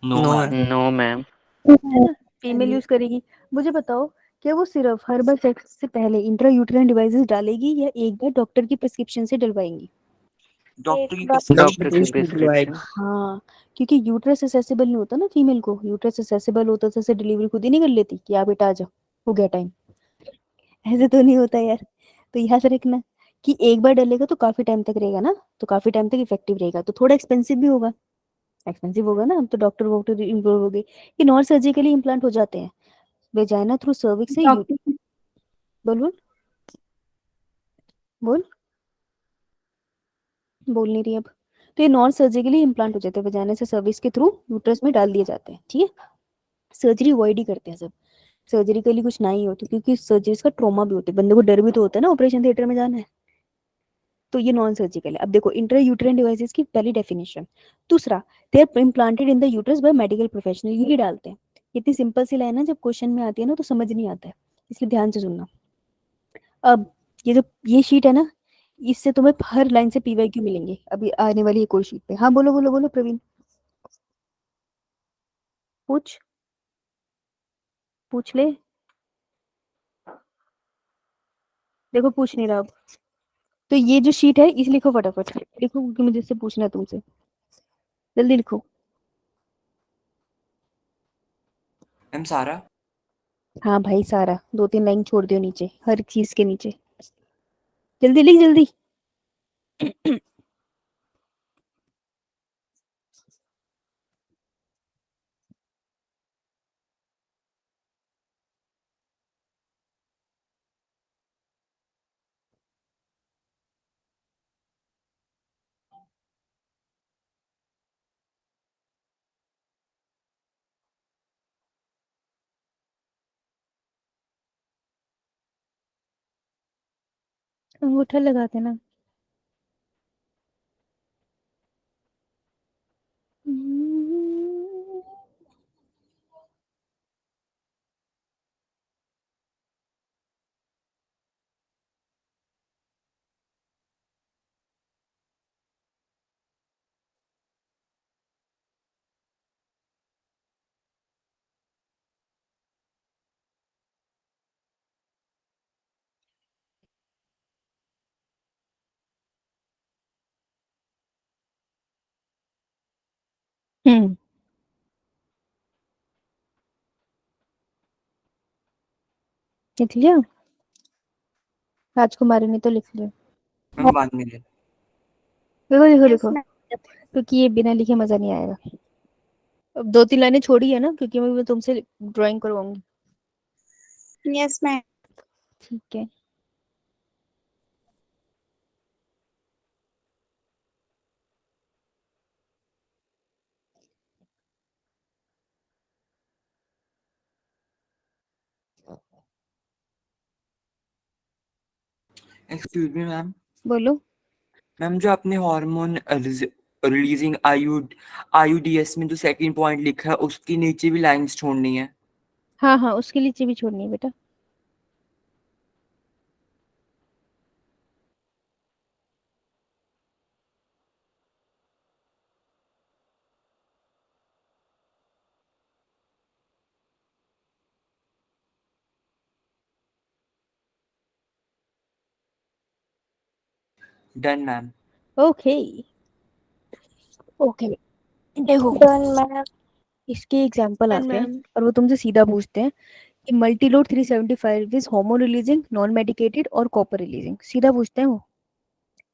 No no ma'am. No, ma'am. है ना, फीमेल यूज करेगी। मुझे बताओ, क्या वो सिर्फ हर बार सेक्स से पहले इंट्रा यूटेराइन डिवाइसेस डालेगी या एक बार डॉक्टर की प्रिस्क्रिप्शन से डलवाएंगी? डॉक्टर की Doctor की prescription। prescription. हाँ, क्योंकि यूट्रस एक्सेसिबल नहीं होता ना फीमेल को। यूट्रस एक्सेसिबल होता तो ऐसे डिलीवरी खुद ही नहीं कर लेती कि आप बेटा आ जाओ, हो गया टाइम। ऐसे तो नहीं होता यार। तो याद रखना कि एक बार डलेगा तो काफी टाइम तक रहेगा ना, तो काफी टाइम तक इफेक्टिव रहेगा, तो थोड़ा एक्सपेंसिव भी होगा। एक्सपेंसिव होगा ना, अब तो डॉक्टर वॉक्टर इन्वॉल्व हो गए। ये नॉन सर्जिकली इम्प्लांट हो जाते हैं वेजाइना थ्रू सर्विक्स से। बोल बोल। बोल बोल नहीं रही अब। तो ये नॉन सर्जिकली इम्प्लांट हो जाते हैं, वजाना से सर्विस के थ्रू यूट्रस में डाल दिए जाते हैं, ठीक है। सर्जरी अवॉइड ही करते हैं सब, सर्जरिकली कुछ ना ही होती, क्योंकि सर्जरीज का ट्रॉमा भी होता है, बंदे को डर भी तो होता है ना ऑपरेशन थिएटर में जाना है। तो ये नॉन सर्जिकल है। अब देखो इंट्रा यूट्राइन डिवाइसेस की पहली डेफिनेशन। दूसरा, they are implanted in the uterus by medical professional, यही डालते हैं। इतनी सिंपल सी लाइन है, जब क्वेश्चन में आती है ना तो समझ नहीं आता है, इसलिए ध्यान से सुनना। अब ये जो ये शीट है ना, इससे तुम्हें हर लाइन से पीवाईक्यू मिलेंगे अभी आने वाली एक और शीट पे। हाँ बोलो बोलो बोलो प्रवीण, पूछ पूछ ले। देखो पूछ नहीं रहा अब। तो ये जो शीट है इसे लिखो फटाफट, लिखो क्योंकि मुझे इससे पूछना है तुमसे, जल्दी लिखो। मैम सारा। हाँ भाई सारा, 2-3 लाइन छोड़ दियो नीचे, हर चीज के नीचे, जल्दी लिख जल्दी। अंगूठा लगाते ना। हम्म, लिख लिया। राजकुमारी ने तो लिख लिया। मैम बाद में ले। लिखो लिखो यस लिखो, मैम। क्योंकि ये बिना लिखे मजा नहीं आएगा। अब 2-3 लाइनें छोड़ी है ना, क्योंकि मैं तुमसे ड्राइंग करवाऊंगी। Yes ma'am. ठीक है। Excuse me ma'am. बोलो। मैम जो आपने हार्मोन रिलीजिंग आईयूडीएस में जो सेकंड पॉइंट लिखा है उसके नीचे भी लाइंस छोड़नी है। हाँ हाँ, उसके नीचे भी छोड़नी है बेटा। Done ma'am. ओके ओके, देखो डन मैम। इसके एग्जांपल डन आते हैं मैम। और वो तुमसे सीधा पूछते हैं कि Multiload 375 is homo releasing, non medicated और कॉपर रिलीजिंग, सीधा पूछते हैं वो,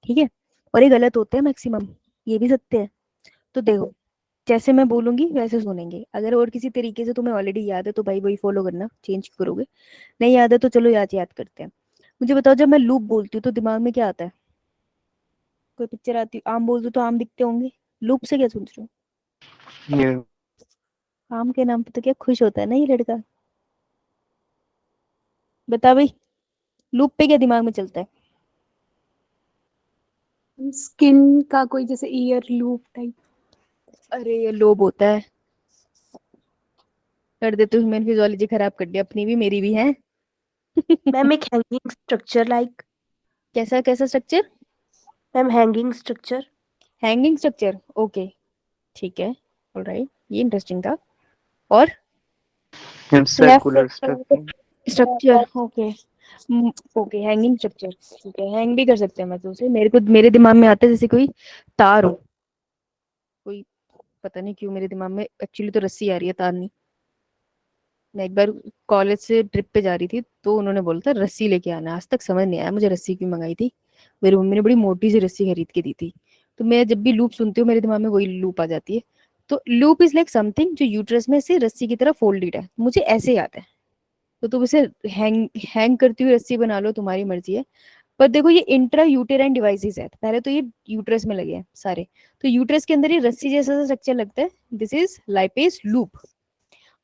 ठीक है। और ये गलत होते हैं मैक्सिमम, ये भी सत्य है। तो देखो, जैसे मैं बोलूंगी वैसे सुनेंगे, अगर और किसी तरीके से तुम्हें ऑलरेडी याद है तो भाई वही फॉलो करना, चेंज करोगे। नहीं याद है तो चलो याद याद करते हैं। मुझे बताओ, जब मैं लूप बोलती हूँ तो दिमाग में क्या आता है? कोई पिक्चर आती है, आम बोल दो तो आम दिखते होंगे, लूप से क्या सोच रहे ये हो? आम के नाम पे तो क्या खुश होता है ना ये लड़का। बता भाई, लूप पे क्या दिमाग में चलता है? स्किन का कोई जैसे ईयर लूप टाइप। अरे ये लोब होता है। कर दे, तू ह्यूमन फिजियोलॉजी खराब कर दिया अपनी भी मेरी भी है। मैम एक हैंगिंग स्ट्रक्चर लाइक। कैसा कैसा structure? Ma'am hanging structure. Hanging structure, okay ठीक है, ऑलराइट, ये इंटरेस्टिंग था। और circular structure. Structure, okay okay, hanging structure, ठीक है, हैंग भी कर सकते हैं मैं तो उसे, मेरे को मेरे दिमाग में आता है जैसे कोई तार हो, कोई, पता नहीं क्यों मेरे दिमाग में एक्चुअली तो रस्सी आ रही है, तार नहीं। मैं एक बार कॉलेज से ट्रिप पे जा रही थी तो उन्होंने बोला था रस्सी लेके आना, आज तक समझ नहीं आया मुझे रस्सी क्यों मंगाई थी। मेरी मम्मी ने बड़ी मोटी सी रस्सी खरीद के दी थी। तो मैं जब भी लूप सुनती हूँ मेरे दिमाग में वही लूप आ जाती है। तो लूप इज लाइक समथिंग जो यूट्रस में से रस्सी की तरह फोल्डेड है, मुझे ऐसे याद है। तो तुम इसे हैंग हैंग करती हुई रस्सी बना लो, तुम्हारी मर्जी है। पर देखो ये इंट्रा यूटेराइन डिवाइसेस है, पहले तो ये यूट्रस में लगे हैं सारे, तो यूट्रस के अंदर ये रस्सी जैसा स्ट्रक्चर लगता है, दिस इज लाइपेज लूप।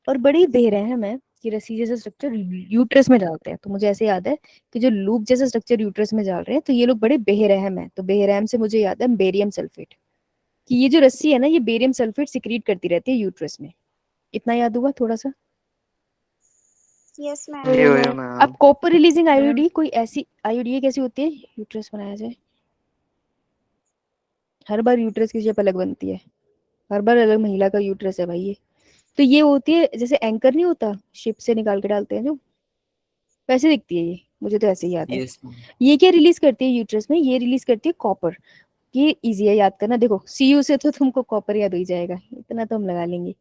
और बड़ी बेरहम है कि रस्सी जैसा स्ट्रक्चर यूट्रस में डालते हैं, तो मुझे ऐसे याद है कि जो लूप जैसा स्ट्रक्चर यूट्रस में डाल रहे हैं, तो ये लोग बड़े बेरहम है। तो बेरहम से मुझे याद है बेरियम सल्फेट, कि ये जो रस्सी है ना ये बेरियम सल्फेट सिक्रीट करती रहती है यूट्रस में। इतना याद हुआ थोड़ा सा। Yes ma'am. जी हो अब मैम। कॉपर रिलीजिंग आईओडी, कोई ऐसी आईओडी कैसी होती है यूट्रस बनाया जाए, हर बार यूट्रस की शेप अलग बनती है, हर बार अलग महिला का यूट्रस है भाई ये। तो ये होती है जैसे एंकर नहीं होता शिप से निकाल के डालते हैं जो, वैसे दिखती है ये, मुझे तो ऐसे ही याद है। Yes ma'am. ये क्या रिलीज करती है यूट्रस में, ये रिलीज करती है कॉपर। ये इजी है याद करना, देखो सीयू से तो तुमको कॉपर याद हो ही जाएगा, इतना तो हम लगा लेंगे।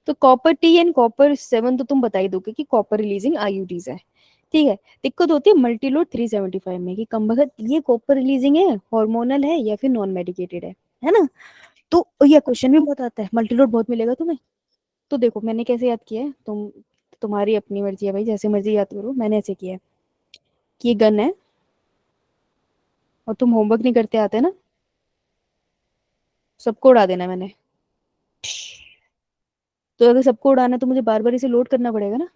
तो कॉपर टी एंड कॉपर 7 तो तुम बता ही दोगे कि कॉपर रिलीजिंग आईयूडीज है, ठीक है। दिक्कत होती है मल्टीलोड 375 में कि कम वक्त ये कॉपर रिलीजिंग है, हार्मोनल है या फिर नॉन मेडिकेटेड है ना। तो ये क्वेश्चन भी बहुत आता है, मल्टीलोड बहुत मिलेगा तुम्हें। तो देखो मैंने कैसे याद किया है, तुम्हारी अपनी मर्जी है भाई, जैसे मर्जी याद करो, मैंने ऐसे किया है कि ये गन है और तुम होमवर्क नहीं करते आते ना, सबको उड़ा देना मैंने। तो अगर सबको उड़ाना है तो मुझे बार बार इसे लोड करना पड़ेगा ना,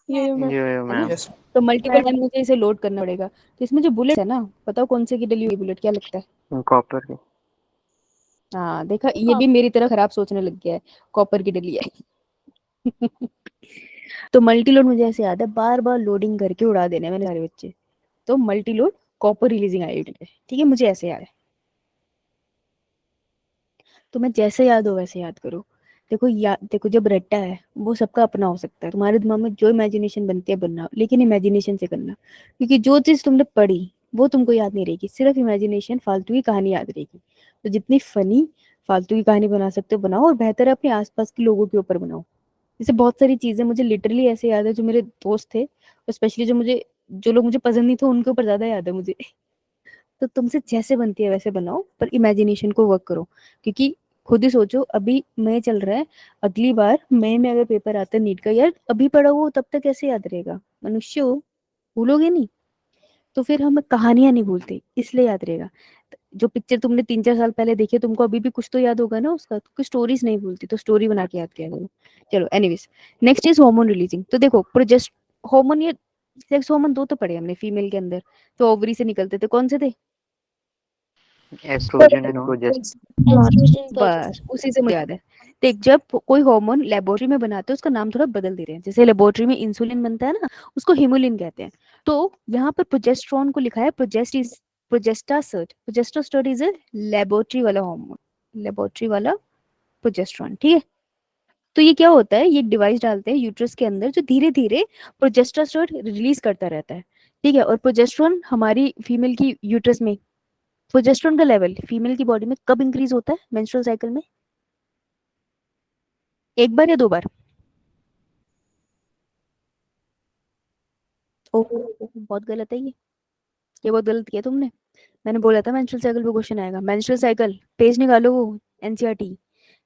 जी हो है ना। मैम। तो मल्टीपल टाइम मुझे इसे लोड करना पड़ेगा। तो इसमें जो बुलेट है ना, बताओ कौन से की डली हुई बुलेट, क्या लगता है। कॉपर की। हाँ देखा, ये भी मेरी तरह खराब सोचने लग गया है, कॉपर की डली है। तो मल्टी लोड मुझे ऐसे याद है, बार बार लोडिंग करके उड़ा देने मैंने सारे बच्चे। तो multi load copper releasing ID है, ठीक है, मुझे ऐसे याद है। तो मैं जैसे याद हो वैसे याद करो। देखो देखो जब रट्टा है वो सबका अपना हो सकता है, तुम्हारे दिमाग में जो इमेजिनेशन बनती है बनना, लेकिन इमेजिनेशन से करना, क्योंकि जो चीज तुमने पढ़ी वो तुमको याद नहीं रहेगी, सिर्फ इमेजिनेशन फालतू की कहानी याद रहेगी। तो जितनी फनी फालतू की कहानी बना सकते हो बनाओ, और बेहतर है अपने आसपास के लोगों के ऊपर बनाओ। जैसे बहुत सारी चीजें मुझे लिटरली ऐसे याद है, जो मेरे दोस्त थे, और स्पेशली जो लोग मुझे पसंद नहीं थे उनके ऊपर ज्यादा याद है मुझे। तो तुमसे जैसे बनती है वैसे बनाओ, पर इमेजिनेशन को वर्क करो। क्योंकि खुद ही सोचो, अभी मई चल रहा है, अगली बार मई में अगर पेपर आता है नीट का, यार अभी पढ़ा हो तब तक कैसे याद रहेगा, मनुष्य हो, भूलोगे नहीं। तो फिर हम कहानियां नहीं भूलते, इसलिए याद रहेगा। जो पिक्चर तुमने 3-4 साल पहले देखी, तुमको अभी भी कुछ तो याद होगा ना उसका, तो कुछ स्टोरीज नहीं भूलती, तो स्टोरी बना के याद किया करो। चलो anyways, next is hormone releasing. तो देखो प्रोजेस्ट हार्मोन, ये सेक्स हार्मोन दो तो पढ़े हमने फीमेल के अंदर, जो ओवरी से निकलते थे, कौन से थे। Oestrogen and progesterone. एस्ट्रोजन बस उसी से मुझे याद है। देख जब कोई हार्मोन लेबोरेटरी में बनाते हैं उसका नाम थोड़ा बदल दे रहे हैं, जैसे लेबोरेटरी में इंसुलिन बनता है ना, उसको हिमोलिन कहते हैं। तो यहाँ पर प्रोजेस्टेरोन को लिखा है प्रोजेस्टासर्ट। प्रोजेस्टासर्ट इज ए लेबोरेटरी वाला हार्मोन, लेबोरेटरी वाला प्रोजेस्टेरोन, ठीक है। तो ये क्या होता है, ये डिवाइस डालते हैं यूट्रस के अंदर जो धीरे धीरे प्रोजेस्टासर्ट रिलीज करता रहता है, ठीक है। और प्रोजेस्टेरोन हमारी फीमेल की यूट्रस में, प्रोजेस्टेरोन का लेवल फीमेल की बॉडी में कब इंक्रीज होता है मेंस्ट्रुअल साइकिल में, एक बार या 2 बार। ओह बहुत गलत है ये बहुत गलत किया तुमने। मैंने बोला था मेंस्ट्रुअल साइकिल पे क्वेश्चन आएगा, मेंस्ट्रुअल साइकिल पेज निकालो वो एनसीईआरटी,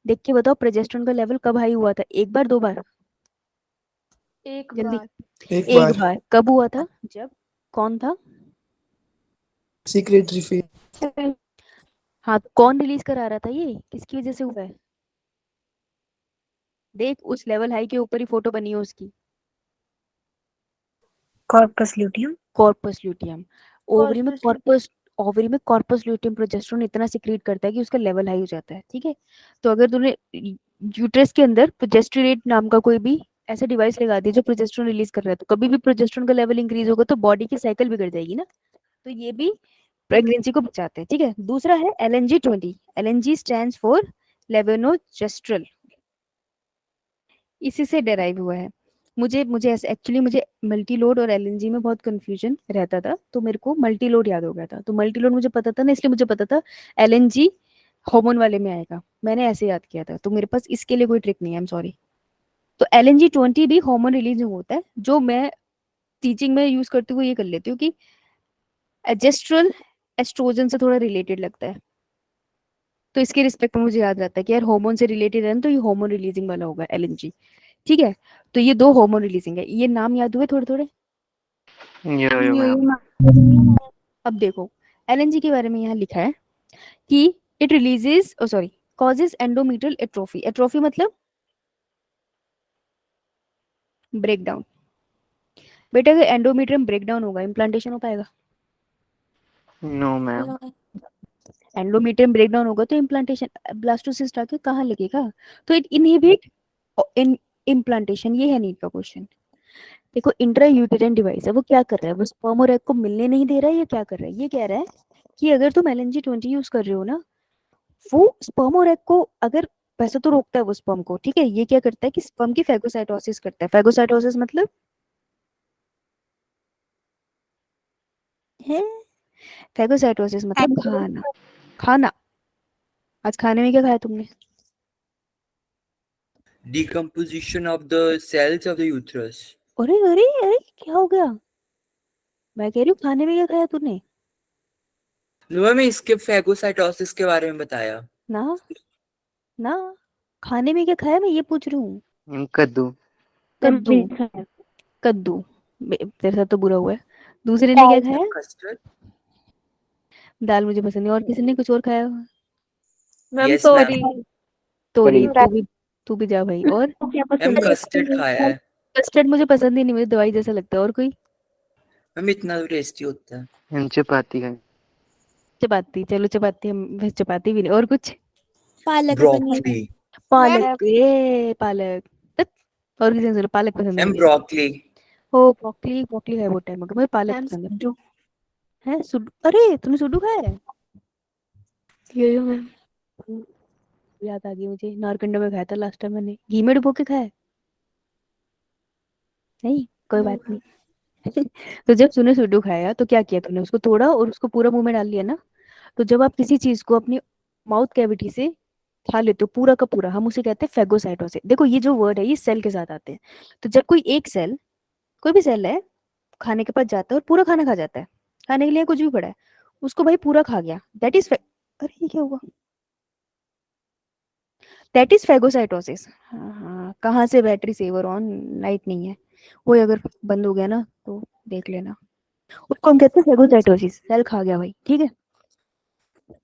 देख के बताओ प्रोजेस्टेरोन का लेवल कब हाई हुआ था, एक बार 2 बार, एक जल्दी। बार। एक एक बार बार कब हुआ था, जब कौन था। सीक्रेटरी फेज हाँ तो कौन रिलीज करा रहा था, ये किसकी वजह से हुआ है। देख उस लेवल हाई के ऊपर ही फोटो बनी है उसकी, corpus luteum. Corpus luteum. Ovary में Corpus कॉर्पस, ओवरी में कॉर्पस ल्यूटियम प्रोजेस्टेरोन इतना सिक्रीट करता है कि उसका लेवल हाई हो जाता है, ठीक है। तो अगर तूने यूट्रस के अंदर प्रोजेस्टेरेट नाम का कोई भी ऐसा डिवाइस लगा दिया जो प्रोजेस्टेरोन रिलीज कर रहा है, तो कभी भी प्रोजेस्टेरोन का लेवल इंक्रीज होगा तो बॉडी की साइकिल बिगड़ जाएगी ना, तो ये भी प्रेगनेंसी को बचाते हैं, ठीक है। दूसरा है LNG-20, LNG स्टैंड्स फॉर लेवेनोजेस्ट्रल, इसी से डेराइव हुआ है। मुझे मुझे ऐसे एक्चुअली मुझे मल्टी लोड और एलएनजी में बहुत कंफ्यूजन रहता था, तो मेरे को मल्टी लोड याद हो गया था। तो मल्टी लोड मुझे पता था ना, इसलिए मुझे पता था एलएनजी हार्मोन वाले में आएगा, मैंने ऐसे याद किया था। तो मेरे पास इसके लिए कोई ट्रिक नहीं है, आई एम सॉरी। तो LNG-20 भी हार्मोन रिलीजिंग होता है, जो मैं टीचिंग में यूज करती हूँ, ये कर लेती हूँ कि एजेस्ट्रल एस्ट्रोजन से थोड़ा रिलेटेड लगता है, तो इसके रिस्पेक्ट में मुझे याद रहता है कि यार हार्मोन से रिलेटेड है ना, तो ये हार्मोन रिलीजिंग वाला होगा LNG, ठीक है। तो ये 2 हार्मोन रिलीजिंग है, ये नाम याद हुए थोड़े थोड़े। यो यो मैम। मैम। अब देखो, एलएनजी के बारे में यहाँ लिखा है कि it releases sorry causes endometrial atrophy. Atrophy मतलब ब्रेकडाउन। बेटा अगर एंडोमेट्रियम ब्रेकडाउन होगा इम्प्लांटेशन हो पाएगा? No ma'am. No. Endometrium breakdown होगा तो इम्प्लांटेशन ब्लास्टोसिस्ट आके कहाँ लगेगा? तो इट इनहिबिट इन इम्प्लांटेशन। ये है नीट का क्वेश्चन। देखो इंट्रा यूटेराइन डिवाइस है, वो क्या कर रहा है? वो स्पर्म और एग को मिलने नहीं दे रहा है। ये क्या कर रहा है? ये कह रहा है कि अगर तुम LNG-20 यूज कर रहे हो ना, वो स्पर्म और एग को अगर वैसे तो रोकता है वो स्पर्म को, ठीक है। ये क्या करता है कि स्पर्म की फेगोसाइटोसिस करता है। फेगोसाइटोसिस मतलब है, फेगोसाइटोसिस मतलब खाना। खाना आज खाने में क्या खाया तुमने? Decomposition of the cells of the uterus. अरे अरे अरे क्या हो गया? मैं कह रही हूँ खाने में क्या खाया तूने? नो मैं इसके फेगोसाइटोसिस के बारे में बताया। ना ना, खाने में क्या खाया मैं ये पूछ रही हूँ। कद्दू। मैम कद्दू। मीठा है। कद्दू। तेरे साथ तो बुरा हुआ है। दूसरे ने क्या खाया? कस्टर्ड। दाल मुझे पसंद नहीं। और किसी ने कुछ और खाया? Ma'am yes ma'am. तोरी। तोरी। राइस। तू भी जा भाई। और क्या मैम पसंद है? कस्टर्ड खाया है। कस्टर्ड मुझे पसंद ही नहीं, मुझे दवाई जैसा लगता है। और कोई? मैम इतना तो टेस्टी होता है। चपाती खाई। चपाती। चलो चपाती, हम चपाती भी नहीं। और कुछ? पालक पनीर। ब्रोकली। पालक। मैम पालक। तत। और किसी ने बोला पालक पसंद है मैम मुझे। ब्रोकली। ओ ब्रोकली। ब्रोकली खाया बहुत टाइम हो गया। मुझे पालक मैम पसंद सब्जू। है सुडू। अरे तुमने सुडू खाया है? यो मैम। याद आ गई मुझे, नारकंडा में खाया था लास्ट टाइम मैंने। घी में डुबो के खाया है? नहीं, कोई नो बात नहीं। तो जब तूने सुडो खाया तो क्या किया तूने? उसको तोड़ा और उसको पूरा मुंह में डाल लिया ना। तो जब आप किसी चीज को अपनी माउथ कैविटी से खा लेते हो पूरा का पूरा, हम उसे कहते हैं फेगोसाइटोसिस। देखो ये जो वर्ड है ये सेल के साथ आते हैं। तो जब कोई एक सेल, कोई भी सेल है, खाने के पास जाता है और पूरा खाना खा जाता है, खाने के लिए कुछ भी पड़ा है, उसको भाई पूरा खा गया, दैट इज अरे ये क्या हुआ? That is phagocytosis. हाँ हाँ, कहाँ से बैटरी सेवर ऑन? लाइट नहीं है। वो अगर बंद हो गया ना तो देख लेना। उसको हम कहते हैं फेगोसाइटोसिस। सेल खा गया भाई, ठीक है।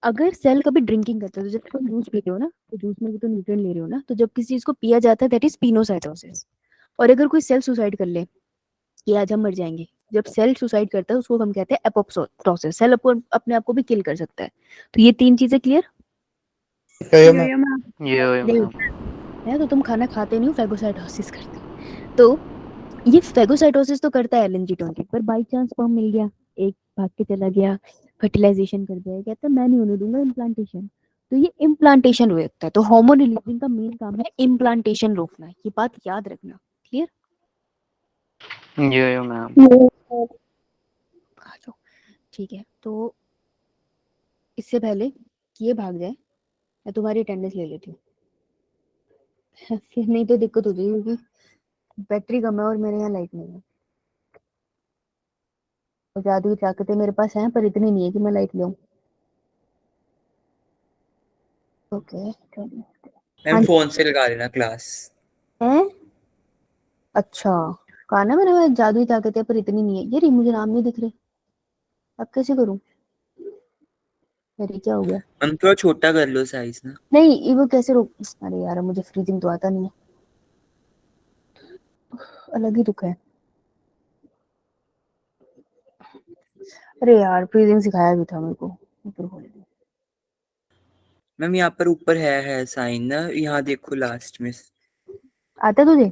अगर सेल कभी ड्रिंकिंग करता है, तो जब तुम जूस पीते हो ना, तो जूस में भी तो न्यूट्रिएंट ले रहे हो ना, तो जब किसी चीज को पिया जाता है दैट इज पिनोसाइटोसिस। और अगर कोई सेल सुसाइड कर ले कि आज हम मर जाएंगे, जब सेल सुसाइड करता है उसको हम कहते हैं एपोप्टोसिस। सेल अपने आप को भी किल कर सकता है। तो ये तीन चीजें क्लियर यो मैम। Yo ma'am. है? तो तुम खाना खाते नहीं हो, फेगोसाइटोसिस करते हो। तो ये फेगोसाइटोसिस तो करता है LNG-20, पर बाई चांस स्पर्म मिल गया, एक भाग के चला गया, फर्टिलाइजेशन कर दिया, कहता है मैं नहीं होने दूंगा इम्प्लांटेशन। तो ये इम्प्लांटेशन रोकता है। तो हार्मोन रिलीजिंग का मेन काम है इम्प्लांटेशन रोकना। ये बात याद रखना। क्लियर? यो मैम। आ जाओ। ठीक है, तो इससे पहले कि ये भाग जाए, मैं तुम्हारी अटेंडेंस ले लेती हूँ। फिर नहीं तो दिक्कत हो जाएगी, क्योंकि बैटरी कम है और मेरे यहाँ लाइट नहीं है। तो जादुई ताकतें मेरे पास हैं, पर इतनी नहीं है कि मैं लाइट ले आऊं। ओके। मैम हाँ फोन से लगा लेना क्लास। है। अच्छा, कहा ना मैंने, मैं जादुई ताकतें पर इतनी नहीं है। ये मुझे नाम नहीं दिख रहे, अब कैसे करूं? अरे क्या हो गया? मैम थोड़ा छोटा कर लो साइज ना। नहीं ये वो कैसे रोक? अरे यार मुझे फ्रीजिंग तो आता नहीं है, अलग ही दुख है। अरे यार फ्रीजिंग सिखाया भी था मेरे को, ऊपर खोल दिया। मैम यहाँ पर ऊपर है साइन ना, यहाँ देखो लास्ट में। आता तुझे?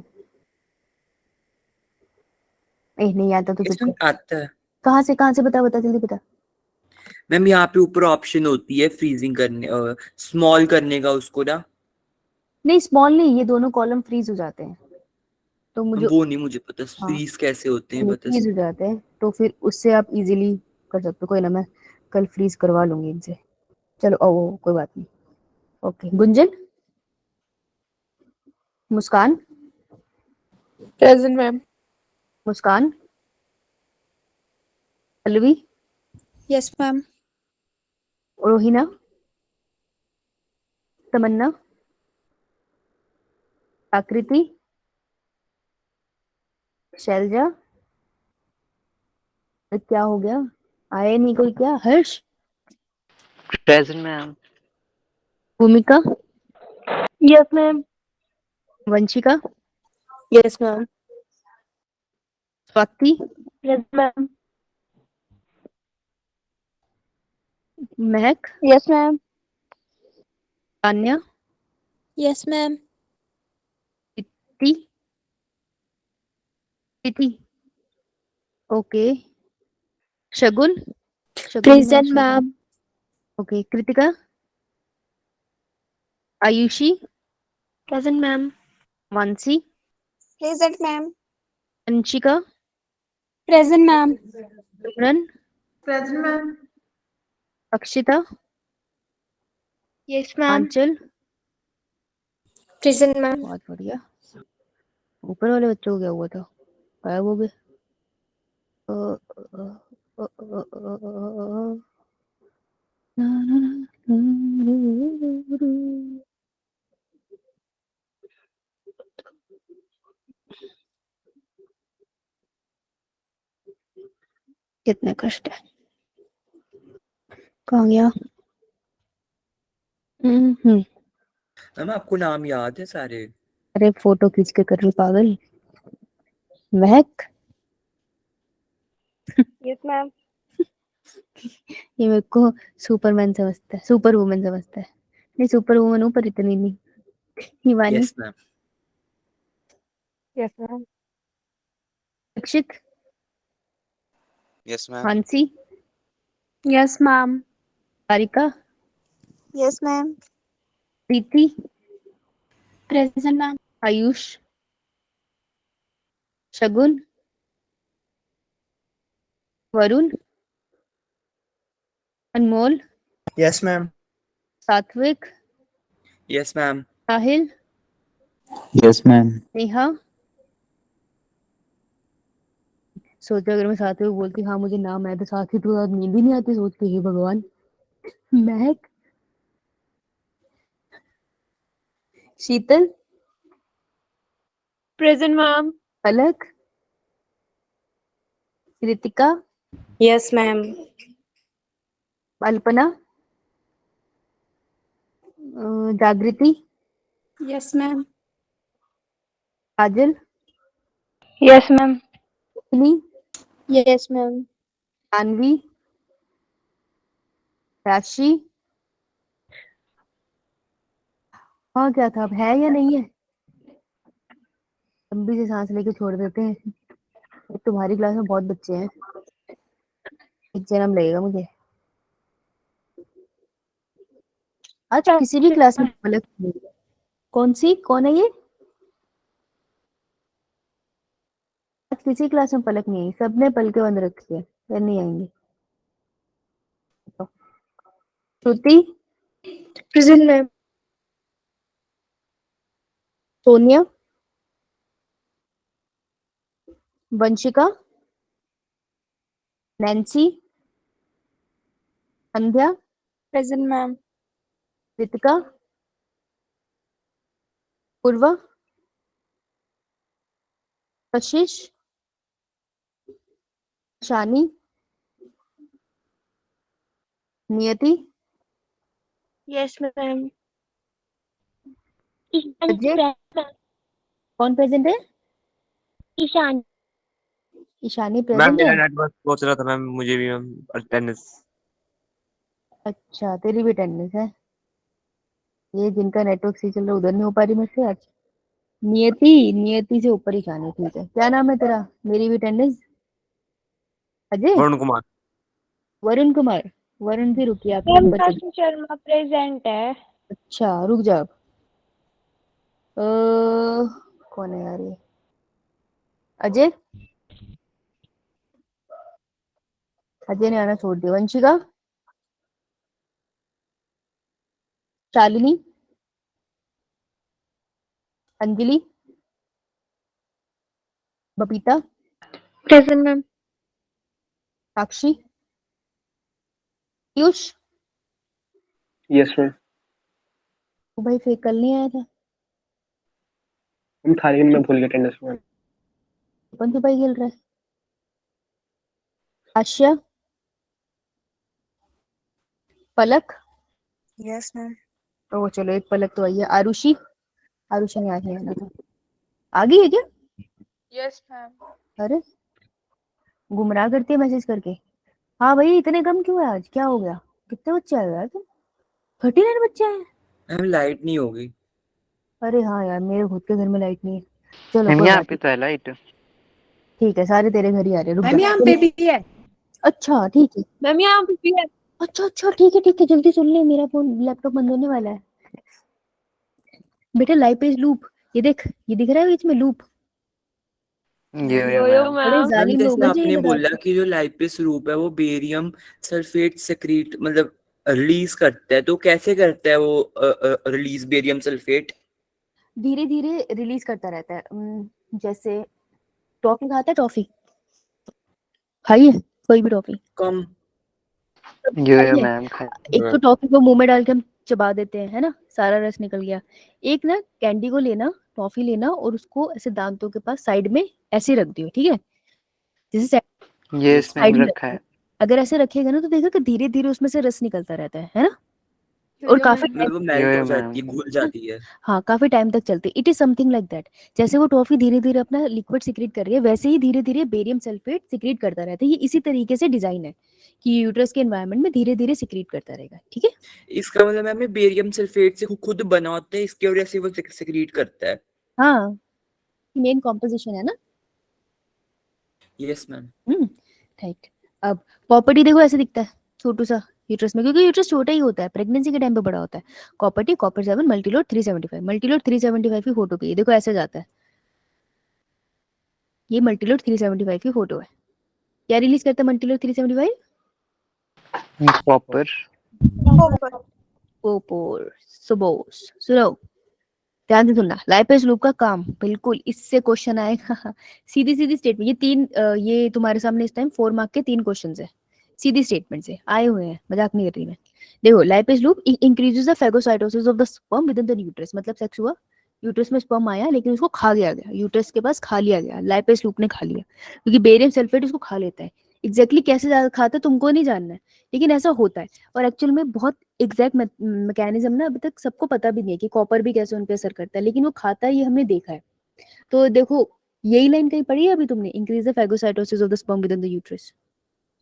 नहीं आता तो चुप इसमें कर। आता है। कहाँ से बता बता जल्दी बता। मैम यहाँ पे ऊपर ऑप्शन होती है फ्रीजिंग करने और स्मॉल करने का उसको ना। नहीं स्मॉल नहीं, ये दोनों कॉलम फ्रीज हो जाते हैं। तो मुझे, वो नहीं मुझे पता हाँ फ्रीज कैसे होते हैं, बता फ्रीज हो जाते हैं, तो फिर उससे आप इजीली कर सकते हो। कोई ना, मैं कल फ्रीज करवा लूंगी इनसे। चलो ओ कोई बात नहीं। ओके गुंजन, मुस्कान, प्रेजेंट मैम। मुस्कान, पल्लवी, यस मैम। रोहिना, तमन्ना, आकृति, शैलजा, क्या हो गया? आए नहीं कोई क्या? हर्ष, Present, ma'am. भूमिका, Yes, ma'am. Vanshika, Yes, ma'am. Swati, Yes, ma'am. महक, Yes, ma'am. Tanya, Yes, ma'am. ती, तिथि, ओके, शगुन, शगुन Present, match ma'am. Okay, Kritika, Ayushi, Present, ma'am. Mansi, Present, ma'am. Anshika, Present, ma'am. सिमरन, Present, ma'am. Akshita, Yes, ma'am. आंचल, Present, ma'am. बहुत बढ़िया। ऊपर वाले बच्चों को क्या हुआ था? गायब हो गए। अ, अ, अ, अ, अ, अ, ना, ना, ना, कितने कष्ट है। कहाँ गया? मैम आपको नाम याद है सारे? अरे फोटो खींच के कर रही पागल। महक, Yes, ma'am. ये मेरे को सुपरमैन समझता है, सुपर वुमन समझता है। नहीं सुपर वुमन हूँ पर इतनी नहीं। Hivani, yes ma'am. Yes, ma'am. Dikshit, Yes, ma'am. Mansi, Yes, ma'am. Sarika, Yes, ma'am. Preeti, Present, ma'am. Ayush, Shagun, Varun, Anmol, Yes, ma'am. Satvik, yes ma'am. Sahil, Yes, ma'am. Neha. सोचा अगर मैं सात्विक बोलती हाँ मुझे नाम है तो सात्विक तो आज नींद ही नहीं आती सोच के, हे भगवान। महक, शीतल, Present, ma'am. पलक, कृतिका, Yes, ma'am. अल्पना, जागृति, Yes, ma'am. काजल, Yes, ma'am. इनी, Yes, ma'am. जानवी, राशि। हाँ क्या था, अब है या नहीं है? लंबी से सांस लेके छोड़ देते हैं। एक तुम्हारी क्लास में बहुत बच्चे हैं, एक जन्म लगेगा मुझे। आज किसी भी क्लास में पलक नहीं है। कौन सी, कौन है ये? आज किसी क्लास में पलक नहीं है, सबने पलके बंद रखी है, फिर नहीं आएंगे। Shruti, Present, ma'am. Sonia, Vanshika, Nancy, Sandhya, Present, ma'am. Ritika, Purva, Kashish, Shani, नियति, Yes, ma'am. अजय। कौन प्रेजेंट है? ईशान। ईशानी मैम प्रेजेंट मेरा है। नेटवर्क सोच रहा था मैम, मुझे भी मैम अटेंडेंस। अच्छा तेरी भी अटेंडेंस है। ये जिनका नेटवर्क सही चल रहा है उधर नहीं हो पा रही मेरे से आज। नियति, नियति से ऊपर ईशानी, ठीक है। क्या नाम है तेरा? मेरी भी अटेंडेंस। अजय, वरुण कुमार। वरुण कुमार। वरुण भी रुकिए आपके मैम नंबर पे। काशी शर्मा प्रेजेंट है। अच्छा रुक जा अब। कौन है यार ये? अजय, अजय ने आना छोड़ दिया। Vanshika, Shalini, Anjali, Babita, present, ma'am. Sakshi, Piyush. Yes, ma'am. वो भाई फिर कल नहीं आया था। हम था लेकिन मैं भूल गया अटेंडेंस में। कौन सी भाई खेल रहा है? आशा, पलक। Yes ma'am. ओ चलो एक पलक तो आई है। आरुषि, आरुषि ने आज नहीं आना था। आ गई है क्या? Yes ma'am. अरे गुमराह करती है मैसेज करके। हाँ भाई इतने कम क्यों है आज, क्या हो गया? कितने बच्चे आए यार तुम? 39 बच्चे आए। मैम लाइट नहीं होगी। अरे हाँ यार मेरे खुद के घर में लाइट नहीं है। चलो मैम कोई यहाँ बात पे नहीं, तो है लाइट। ठीक है सारे तेरे घर ही आ रहे हैं, रुक मैम जा। यहाँ पे भी है। अच्छा ठीक है। मैम यहाँ पे भी है। अच्छा ठीक है जल्दी सुन ले, मेरा फोन लैपटॉप बंद होने वाला है। बेटा लाइव पेज लूप, ये देख, ये दिख रहा है बीच में लूप। ये यो मैम। बड़े मैम। मैम जालिम लोग जैसे हैं जो ये आपने बोला बताते कि जो लाइपेस रूप है वो बेरियम सल्फेट सेक्रीट मतलब रिलीज करता है, तो कैसे करता है वो रिलीज बेरियम सल्फेट? धीरे धीरे रिलीज करता रहता है। जैसे टॉफी खाता है, टॉफी खाइए, कोई भी टॉफी कम। ये खाइए। मैम एक तो टॉफी को मुंह में डाल के हम चबा देते हैं, है ना, सारा रस निकल गया। एक ना कैंडी को लेना, टॉफी लेना और उसको ऐसे दांतों के पास साइड में ऐसे रख दियो, ठीक है, जैसे ये यस मैम साइड में रखा रखना है। है। अगर ऐसे रखेगा ना तो देखा कि धीरे धीरे उसमें से रस निकलता रहता है ना, और काफी मतलब वो मेल्ट ये हो मैम। जाती है, घुल जाती है। हाँ काफी टाइम तक चलती है। It is something like that. जैसे वो टॉफी धीरे धीरे अपना लिक्विड सिक्रीट कर रही है, वैसे ही धीरे धीरे बेरियम सल्फेट सिक्रीट करता रहता है। ये इसी तरीके से डिजाइन है कि यूट्रस के एनवायरनमेंट में धीरे धीरे सिक्रीट करता रहेगा, ठीक है। इसका मतलब मैम बेरियम सल्फेट से खुद बना होता है, इसकी वजह से वो सेक्रीट करता है। हाँ मेन कॉम्पोजिशन है ना। Yes ma'am. राइट। अब प्रॉपर्टी देखो ऐसे दिखता है छोटू सा यूट्रस में, क्योंकि यूट्रस छोटा ही होता है, प्रेगनेंसी के टाइम पे बड़ा होता है। प्रॉपर्टी कॉपर 7 मल्टीलोड 375, मल्टीलोड 375 की फोटो की, ये देखो ऐसे जाता है। ये मल्टीलोड 375 की फोटो है। क्या रिलीज करता है मल्टीलोड 375? प्रॉपर। पोपोर सुबोस। सुनो ध्यान से सुनना, लाइपेज लूप का काम बिल्कुल इससे क्वेश्चन आएगा। सीधी सीधी स्टेटमेंट, ये तीन ये तुम्हारे सामने इस टाइम 4 मार्क के 3 क्वेश्चन है, सीधी स्टेटमेंट से आए हुए हैं, मजाक नहीं कर रही मैं। देखो lipase loop increases the phagocytosis of the sperm with in the uterus, मतलब सेक्स हुआ, यूट्रस में स्पर्म आया लेकिन उसको खा लिया गया, यूट्रस के पास खा लिया गया, लाइपेज लूप ने खा लिया, क्योंकि बेरियम सल्फेट उसको खा लेता है। एग्जैक्टली कैसे खाता तुमको नहीं जानना है, लेकिन ऐसा होता है। और एक्चुअल में बहुत एग्जैक्ट मैकेनिज्म ना अभी तक सबको पता भी नहीं है कि कॉपर भी कैसे उन पे असर करता है, लेकिन वो खाता है ये हमने देखा है। तो देखो यही लाइन कहीं पढ़ी है अभी तुमने, increase the phagocytosis of the sperm with in the uterus,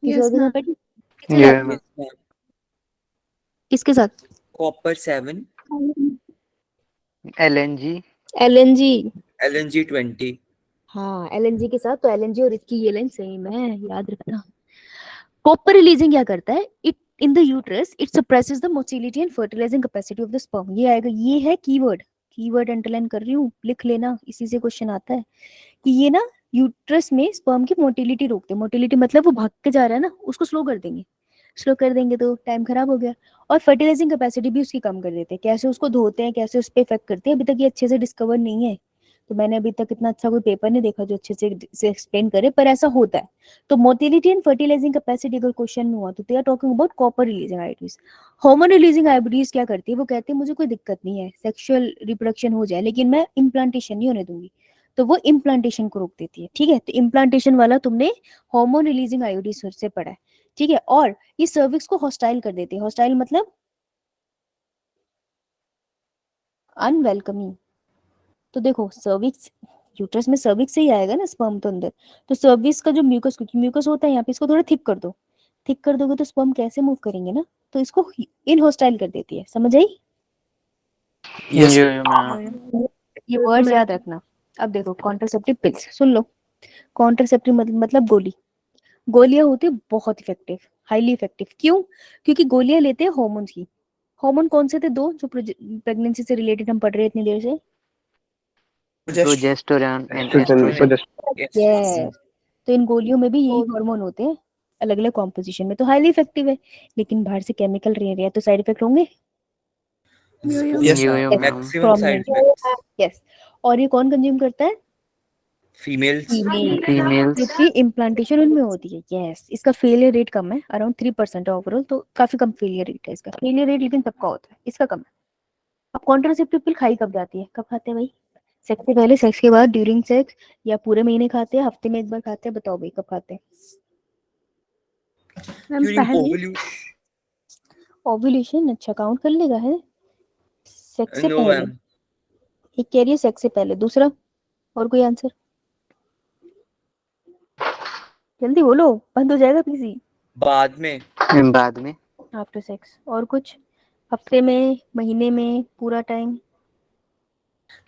किसी और यस के साथ मैम। पढ़ी? किसके ये साथ? मैम। Yes ma'am. किसके साथ? Copper 7, LNG। एलएनजी। LNG 20। हाँ एलएनजी के साथ, तो एलएनजी और इसकी ये लाइन सेम है, याद रखना। कॉपर रिलीजिंग क्या करता है, it in the uterus it suppresses the motility and fertilizing capacity of the sperm. ये आएगा, ये है कीवर्ड, कीवर्ड अंडरलाइन कर रही हूँ, लिख लेना, इसी से क्वेश्चन आता है कि ये ना यूट्रस में स्पर्म की मोटिलिटी रोकते हैं। मोटिलिटी मतलब वो भाग के जा रहा है ना, उसको स्लो कर देंगे, स्लो कर देंगे तो टाइम खराब हो गया। और फर्टिलाइजिंग कैपेसिटी भी उसकी कम कर देते हैं। कैसे उसको धोते हैं, कैसे उस पर इफेक्ट करते हैं, अभी तक ये अच्छे से डिस्कवर नहीं है, तो मैंने अभी तक इतना अच्छा कोई पेपर नहीं देखा जो अच्छे से एक्सप्लेन करे, पर ऐसा होता है। तो मोटिलिटी एंड फर्टिलाइजिंग कैपेसिटी अगर क्वेश्चन में हुआ तो they are talking about copper releasing IUDs. Hormone releasing IUDs क्या करती है, वो कहते हैं मुझे कोई दिक्कत नहीं है सेक्सुअल रिप्रोडक्शन हो जाए लेकिन मैं इम्प्लांटेशन नहीं होने दूंगी, तो वो इम्प्लांटेशन को रोक देती है, ठीक है। तो इम्प्लांटेशन वाला तुमने हार्मोन रिलीजिंग आईडीज से पढ़ा है, ठीक है। और ये सर्विक्स को हॉस्टाइल कर देती है, हॉस्टाइल मतलब अनवेलकमिंग। तो देखो सर्विक्स, यूट्रस में सर्विक्स से ही आएगा ना स्पर्म तो अंदर, तो सर्विक्स का जो म्यूकस, क्योंकि म्यूकस होता है यहाँ पे, इसको थोड़ा थिक कर दो, थिक कर दोगे तो स्पर्म कैसे मूव करेंगे ना, तो इसको इनहोस्टाइल कर देती है, समझ आई? यस ये मैम। ये वर्ड्स याद रखना। अब देखो कॉन्ट्रासेप्टिव पिल्स सुन लो। कॉन्ट्रासेप्टिव मतलब गोली, गोलियां होती है बहुत इफेक्टिव, हाईली इफेक्टिव। क्यों? क्योंकि गोलियां लेते हैं हार्मोन्स की। हार्मोन कौन से थे दो जो प्रेगनेंसी से रिलेटेड हम पढ़ रहे हैं इतनी देर से? Progesterone and Estrogen, estrogen. Yes. तो इन गोलियों में भी यही हार्मोन होते हैं, अलग अलग कॉम्पोजिशन में, तो हाईली इफेक्टिव है। लेकिन बाहर से केमिकल रह रहे हैं तो साइड इफेक्ट होंगे। Yes, ये ma'am. Maximum side effects yes. और ये कौन कंज्यूम करता है? फीमेल्स। Female, females. क्योंकि इम्प्लांटेशन उनमें होती है। यस। इसका फेलियर रेट कम है, अराउंड 3% है ओवरऑल, तो काफी कम फेलियर रेट है इसका। फेलियर रेट लेकिन सबका होता है, इसका कम है। अब कॉन्ट्रासेप्टिव पिल खाई कब जाती है, कब खाते हैं भाई? सेक्स से पहले, सेक्स के बाद, ड्यूरिंग सेक्स, या पूरे महीने खाते हैं, हफ्ते में एक बार खाते हैं? बताओ भाई कब खाते हैं? मैम ड्यूरिंग पहले ओव्यूलेशन। ओव्यूलेशन अच्छा काउंट कर लेगा है, सेक्स से नो पहले। मैम, एक कह रही है सेक्स से पहले, दूसरा और कोई आंसर? जल्दी बोलो, बंद हो जाएगा पीसी। बाद में। मैम बाद में। After sex. और कुछ? हफ्ते में, महीने में, पूरा टाइम?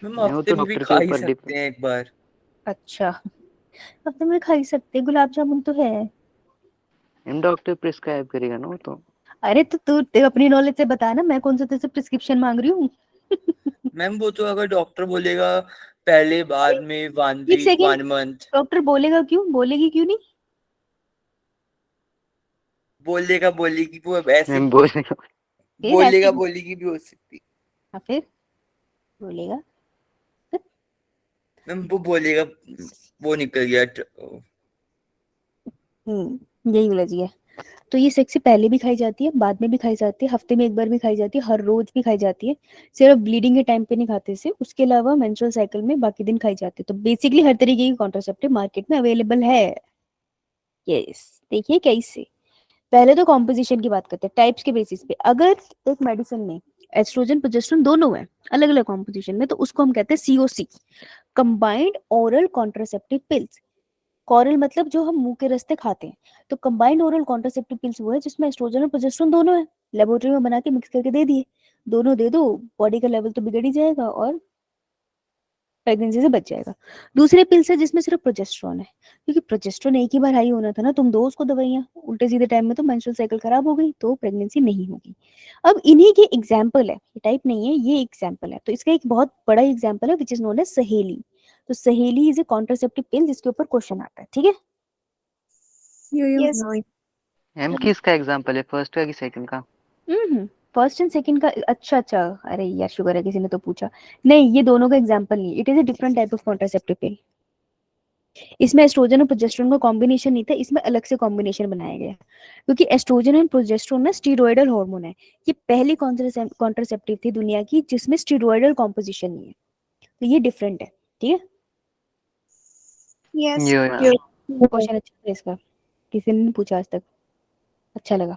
मैम वो हफ्ते तो में भी डॉक्टर के खा ही ऊपर सकते डिपेंड। हैं एक बार। अच्छा, हफ्ते में खा ही सकते, गुलाब जामुन तो है। मैम डॉक्टर प्रिस्क्राइब करेगा ना वो तो। अरे तो तू अपनी नॉलेज से बता ना, मैं कौन सा तेरे से प्रिस्क्रिप्शन मांग रही हूँ। मैम वो तो अगर डॉक्टर बोलेगा पहले बाद में 1 एक वीक सेकेंड, 1 मंथ। डॉक्टर बोलेगा क्यों, बोलेगी क्यों नहीं? बोलेगा बोलेगी वो ऐसे मैम बोलेगा। फिर ऐसे बोलेगा भी, बोलेगी भी हो सकती। हाँ फिर बोलेगा। मैम वो बोलेगा, वो निकल गया यही उलझ गया। तो ये सेक्स से पहले भी खाई जाती है, बाद में भी खाई जाती है, हफ्ते में एक बार भी खाई जाती है, हर रोज भी खाई जाती है। सिर्फ ब्लीडिंग के टाइम पे नहीं खाते इसे, उसके अलावा मेंस्ट्रुअल साइकिल में बाकी दिन खाई जाती है। तो बेसिकली हर तरीके की कॉन्ट्रासेप्टिव मार्केट में अवेलेबल है। यस, देखिए कैसे। पहले तो कॉम्पोजिशन की बात करते हैं, टाइप्स के बेसिस पे। अगर एक मेडिसिन में एस्ट्रोजन प्रोजेस्टेरोन दोनों है अलग अलग कॉम्पोजिशन में, तो उसको हम कहते हैं COC, combined oral contraceptive pills. Oral मतलब जो हम मुंह के रास्ते खाते हैं। तो कंबाइंड ओरल कॉन्ट्रासेप्टिव पिल्स वो है जिसमें एस्ट्रोजन और प्रोजेस्टेरोन दोनों है। लेबोरेटरी में बना के मिक्स करके दे दिए, दोनों दे दो, बॉडी का लेवल तो बिगड़ ही जाएगा और प्रेगनेंसी से बच जाएगा। दूसरे पिल्स है जिसमें सिर्फ प्रोजेस्टेरोन है, क्योंकि प्रोजेस्टेरोन एक ही बार हाई होना था ना, तुम दो उसको दवाइयां उल्टे सीधे टाइम में, तो मेंस्ट्रुअल साइकिल खराब हो गई, तो प्रेगनेंसी नहीं होगी। अब इन्हीं के एग्जाम्पल है, ये टाइप नहीं है, ये एग्जाम्पल है। तो इसका एक बहुत बड़ा एग्जाम्पल है विच इज नोन एज सहेली। तो सहेली इज ए कॉन्ट्रासेप्टिव पिल जिसके ऊपर क्वेश्चन आता है, ठीक है। यस मैम किसका एग्जांपल है, फर्स्ट का कि सेकंड का? फर्स्ट एंड सेकंड का? अच्छा अच्छा, अरे यार शुगर है किसी ने तो पूछा। नहीं, ये दोनों का एग्जांपल नहीं, it is a different type of contraceptive पिल। इसमें एस्ट्रोजन और प्रोजेस्टेरोन का कॉम्बिनेशन नहीं था, इसमें अलग से कॉम्बिनेशन बनाया गया, क्योंकि एस्ट्रोजन एंड प्रोजेस्टेरोन ना स्टीरॉयडल हार्मोन है। ये पहली कॉन्ट्रासेप्टिव थी दुनिया की जिसमें स्टीरॉयडल कॉम्पोजिशन नहीं है, तो ये डिफरेंट है, ठीक है। यस यो मैम। क्वेश्चन अच्छा था इसका, किसी ने नहीं पूछा आज तक, अच्छा लगा।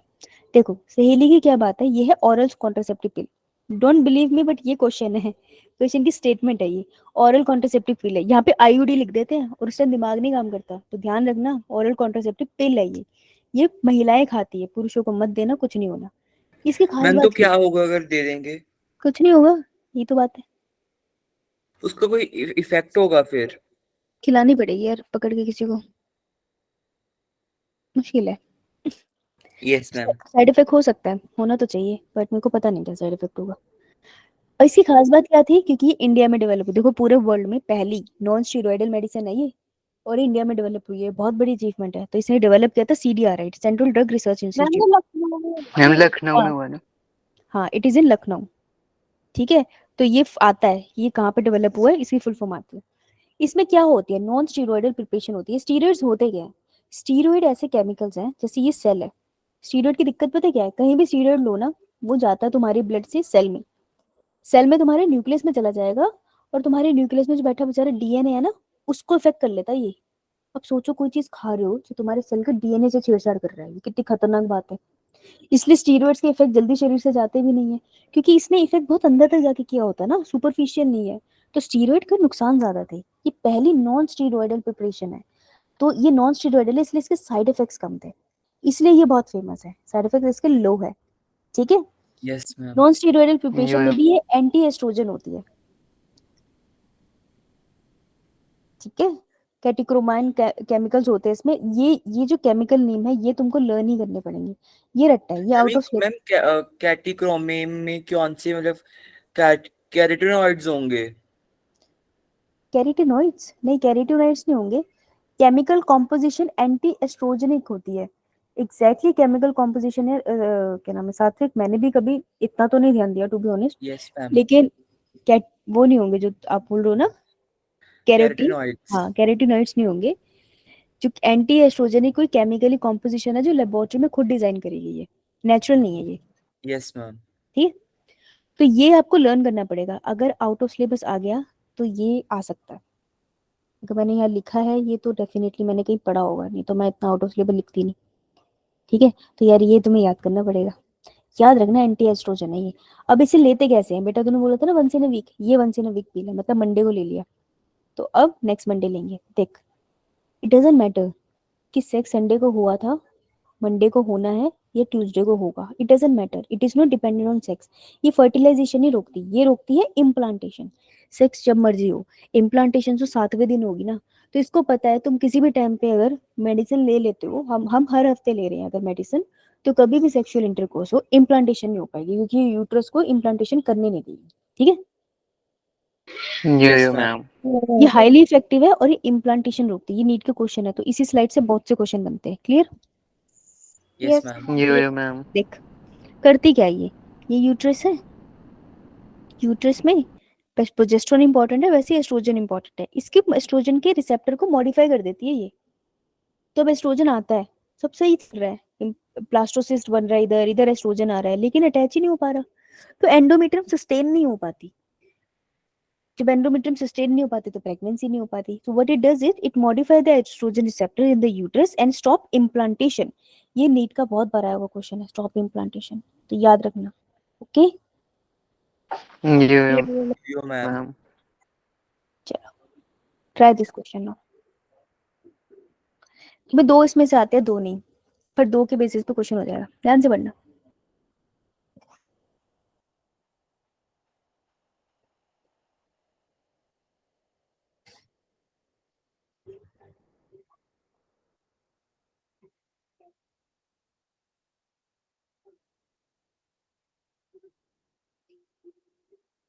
देखो सहेली की क्या बात है, ये है oral contraceptive pill. Don't believe me but ये क्वेश्चन है, क्वेश्चन की स्टेटमेंट है ये। ओरल कॉन्ट्रासेप्टिव पिल है, यहाँ पे आईयूडी लिख देते हैं और उससे दिमाग नहीं काम करता, तो ध्यान रखना ओरल कॉन्ट्रासेप्टिव पिल है ये महिलाएं खाती है, पुरुषों को मत देना, कुछ नहीं होना। इसकी खास मैम तो बात क्या होगा अगर दे देंगे? कुछ नहीं होगा, ये तो बात है। उसका कोई इफेक्ट होगा फिर? खिलानी पड़ेगी यार पकड़ के किसी को, मुश्किल है। Yes ma'am. साइड इफेक्ट हो सकता है, होना तो चाहिए, बट मेरे को पता नहीं क्या साइड इफेक्ट होगा। और इसकी खास बात क्या थी, क्योंकि ये इंडिया में डेवलप हुई, देखो पूरे वर्ल्ड में पहली नॉन स्टीरॉयडल मेडिसिन है ये, और इंडिया में डेवलप हुई है, बहुत बड़ी अचीवमेंट है। तो इसने डेवलप किया था CDRI, central drug research ma'am institute. ये लखनऊ में मैम लखनऊ में हाँ हुआ ना? हाँ, इट इज इन लखनऊ, ठीक है। तो ये आता है, ये कहाँ पे डेवलप हुआ है, इसकी फुल फॉर्म आती है। इसमें क्या होती है, नॉन स्टीरॉयडल प्रिपरेशन होती है। स्टीरॉयड्स होते क्या है, स्टीरॉयड ऐसे केमिकल्स हैं, जैसे ये सेल है। स्टीरॉयड की दिक्कत पता है क्या है, कहीं भी स्टीरॉयड लो ना, वो जाता है तुम्हारी ब्लड से सेल में, सेल में तुम्हारे न्यूक्लियस में चला जाएगा, और तुम्हारे न्यूक्लियस में जो बैठा बेचारा डीएनए है ना, उसको इफेक्ट कर लेता है ये। अब सोचो कोई चीज खा रहे हो जो तुम्हारे सेल के डीएनए से छेड़छाड़ कर रहा है, ये कितनी खतरनाक बात है। इसलिए स्टीरॉयड्स के इफेक्ट जल्दी शरीर से जाते भी नहीं है, क्योंकि इसने इफेक्ट बहुत अंदर तक जाके किया होता है ना, सुपरफिशियल नहीं है। तो स्टीरॉयड का नुकसान ज्यादा थे, ये पहली नॉन स्टीरॉयडल प्रिपरेशन है। तो ये नॉन स्टीरॉयडल है, इसलिए इसके साइड इफेक्ट्स कम थे, इसलिए ये बहुत फेमस है, साइड इफेक्ट इसके लो है, ठीक है। Yes ma'am. नॉन स्टीरॉयडल यो प्रिपरेशन में भी ये एंटी एस्ट्रोजन होती है, ठीक है। कैटिक्रोमाइन केमिकल्स होते हैं इसमें, ये जो केमिकल नेम है ये तुमको लर्न ही करने पड़ेंगे, ये रट्टा है, ये आउट ऑफ मैम कैटिक्रोमियम में कौन से मतलब कैरोटीनॉइड्स होंगे? कैरोटीनॉइड्स नहीं, कैरोटीनॉइड्स नहीं होंगे। केमिकल कॉम्पोजिशन एंटी एस्ट्रोजेनिक होती है, एग्जैक्टली केमिकल कॉम्पोजिशन है। क्या नाम है सात्विक, मैंने भी कभी इतना तो नहीं ध्यान दिया to be honest, yes ma'am. लेकिन कैट वो नहीं होंगे जो आप बोल रहे हो ना, कैरोटीन, कैरोटीनॉइड्स। हाँ कैरोटीनॉइड्स नहीं होंगे। जो एंटी एस्ट्रोजेनिक कोई केमिकली कॉम्पोजिशन है जो लेबोरेटरी में खुद डिजाइन करी गई है, नेचुरल नहीं है ये, यस मैम। ठीक है। तो ये आपको लर्न करना पड़ेगा, अगर आउट ऑफ सिलेबस आ गया तो ये आ सकता है। अगर मैंने यहाँ लिखा है ये तो डेफिनेटली मैंने कहीं पढ़ा होगा, नहीं तो मैं इतना आउट ऑफ सिलेबस लिखती नहीं, ठीक है, तो यार ये तुम्हें याद करना पड़ेगा, याद रखना एंटी एस्ट्रोजन है ये। अब इसे लेते कैसे हैं बेटा, तूने बोला था ना वंस इन अ वीक, ये वंस इन अ वीक पी ले, मतलब मंडे को ले लिया, तो अब नेक्स्ट मंडे लेंगे। देख, इट डजंट मैटर कि सेक्स संडे को हुआ था, मंडे को होना है या ट्यूसडे को होगा, it doesn't matter, it is not dependent on sex. ये फर्टिलाइजेशन ही रोकती, ये रोकती है इम्प्लांटेशन। सेक्स जब मर्जी हो, इम्प्लांटेशन तो 7वें दिन होगी ना। तो इसको पता है तुम किसी भी टाइम पे अगर मेडिसिन ले लेते हो, हम हर हफ्ते ले रहे हैं अगर मेडिसिन, तो कभी भी सेक्सुअल इंटरकोर्स हो, इम्प्लांटेशन नहीं हो पाएगी, क्योंकि यूट्रस को इम्प्लांटेशन करने नहीं देगी। ठीक है, Yes, यो ma'am. मैम। ये हाईली इफेक्टिव है और ये इम्प्लांटेशन रोकती है। ये नीट के क्वेश्चन है, तो इसी स्लाइड से बहुत से क्वेश्चन बनते हैं। क्लियर? Yes, ma'am. यो मैम। देख, करती क्या है ये यूट्रस है, यूट्रस में प्रोजेस्टेरोन इंपॉर्टेंट है, वैसे एस्ट्रोजन इंपॉर्टेंट है। इसके एस्ट्रोजन के रिसेप्टर को मॉडिफाई कर देती है ये। तो अब एस्ट्रोजन आता है, सब सही चल रहा है, प्लास्टोसिस्ट बन रहा है, इधर इधर एस्ट्रोजन आ रहा है, लेकिन अटैच ही नहीं हो पा रहा, तो एंडोमेट्रियम सस्टेन नहीं हो पाती। जब एंडोमेट्रियम सस्टेन नहीं हो पाती तो प्रेगनेंसी नहीं हो पाती। So what it does it modify the estrogen receptor in the uterus and stop implantation. ये नीट का बहुत बड़ा हुआ क्वेश्चन है, स्टॉप इम्प्लांटेशन, तो याद रखना। Okay, Yo, ma'am. मैम। चलो ट्राई दिस क्वेश्चन नाउ। तुम्हें दो इसमें से आते हैं, दो नहीं, पर दो के बेसिस पे क्वेश्चन हो जाएगा, ध्यान से पढ़ना।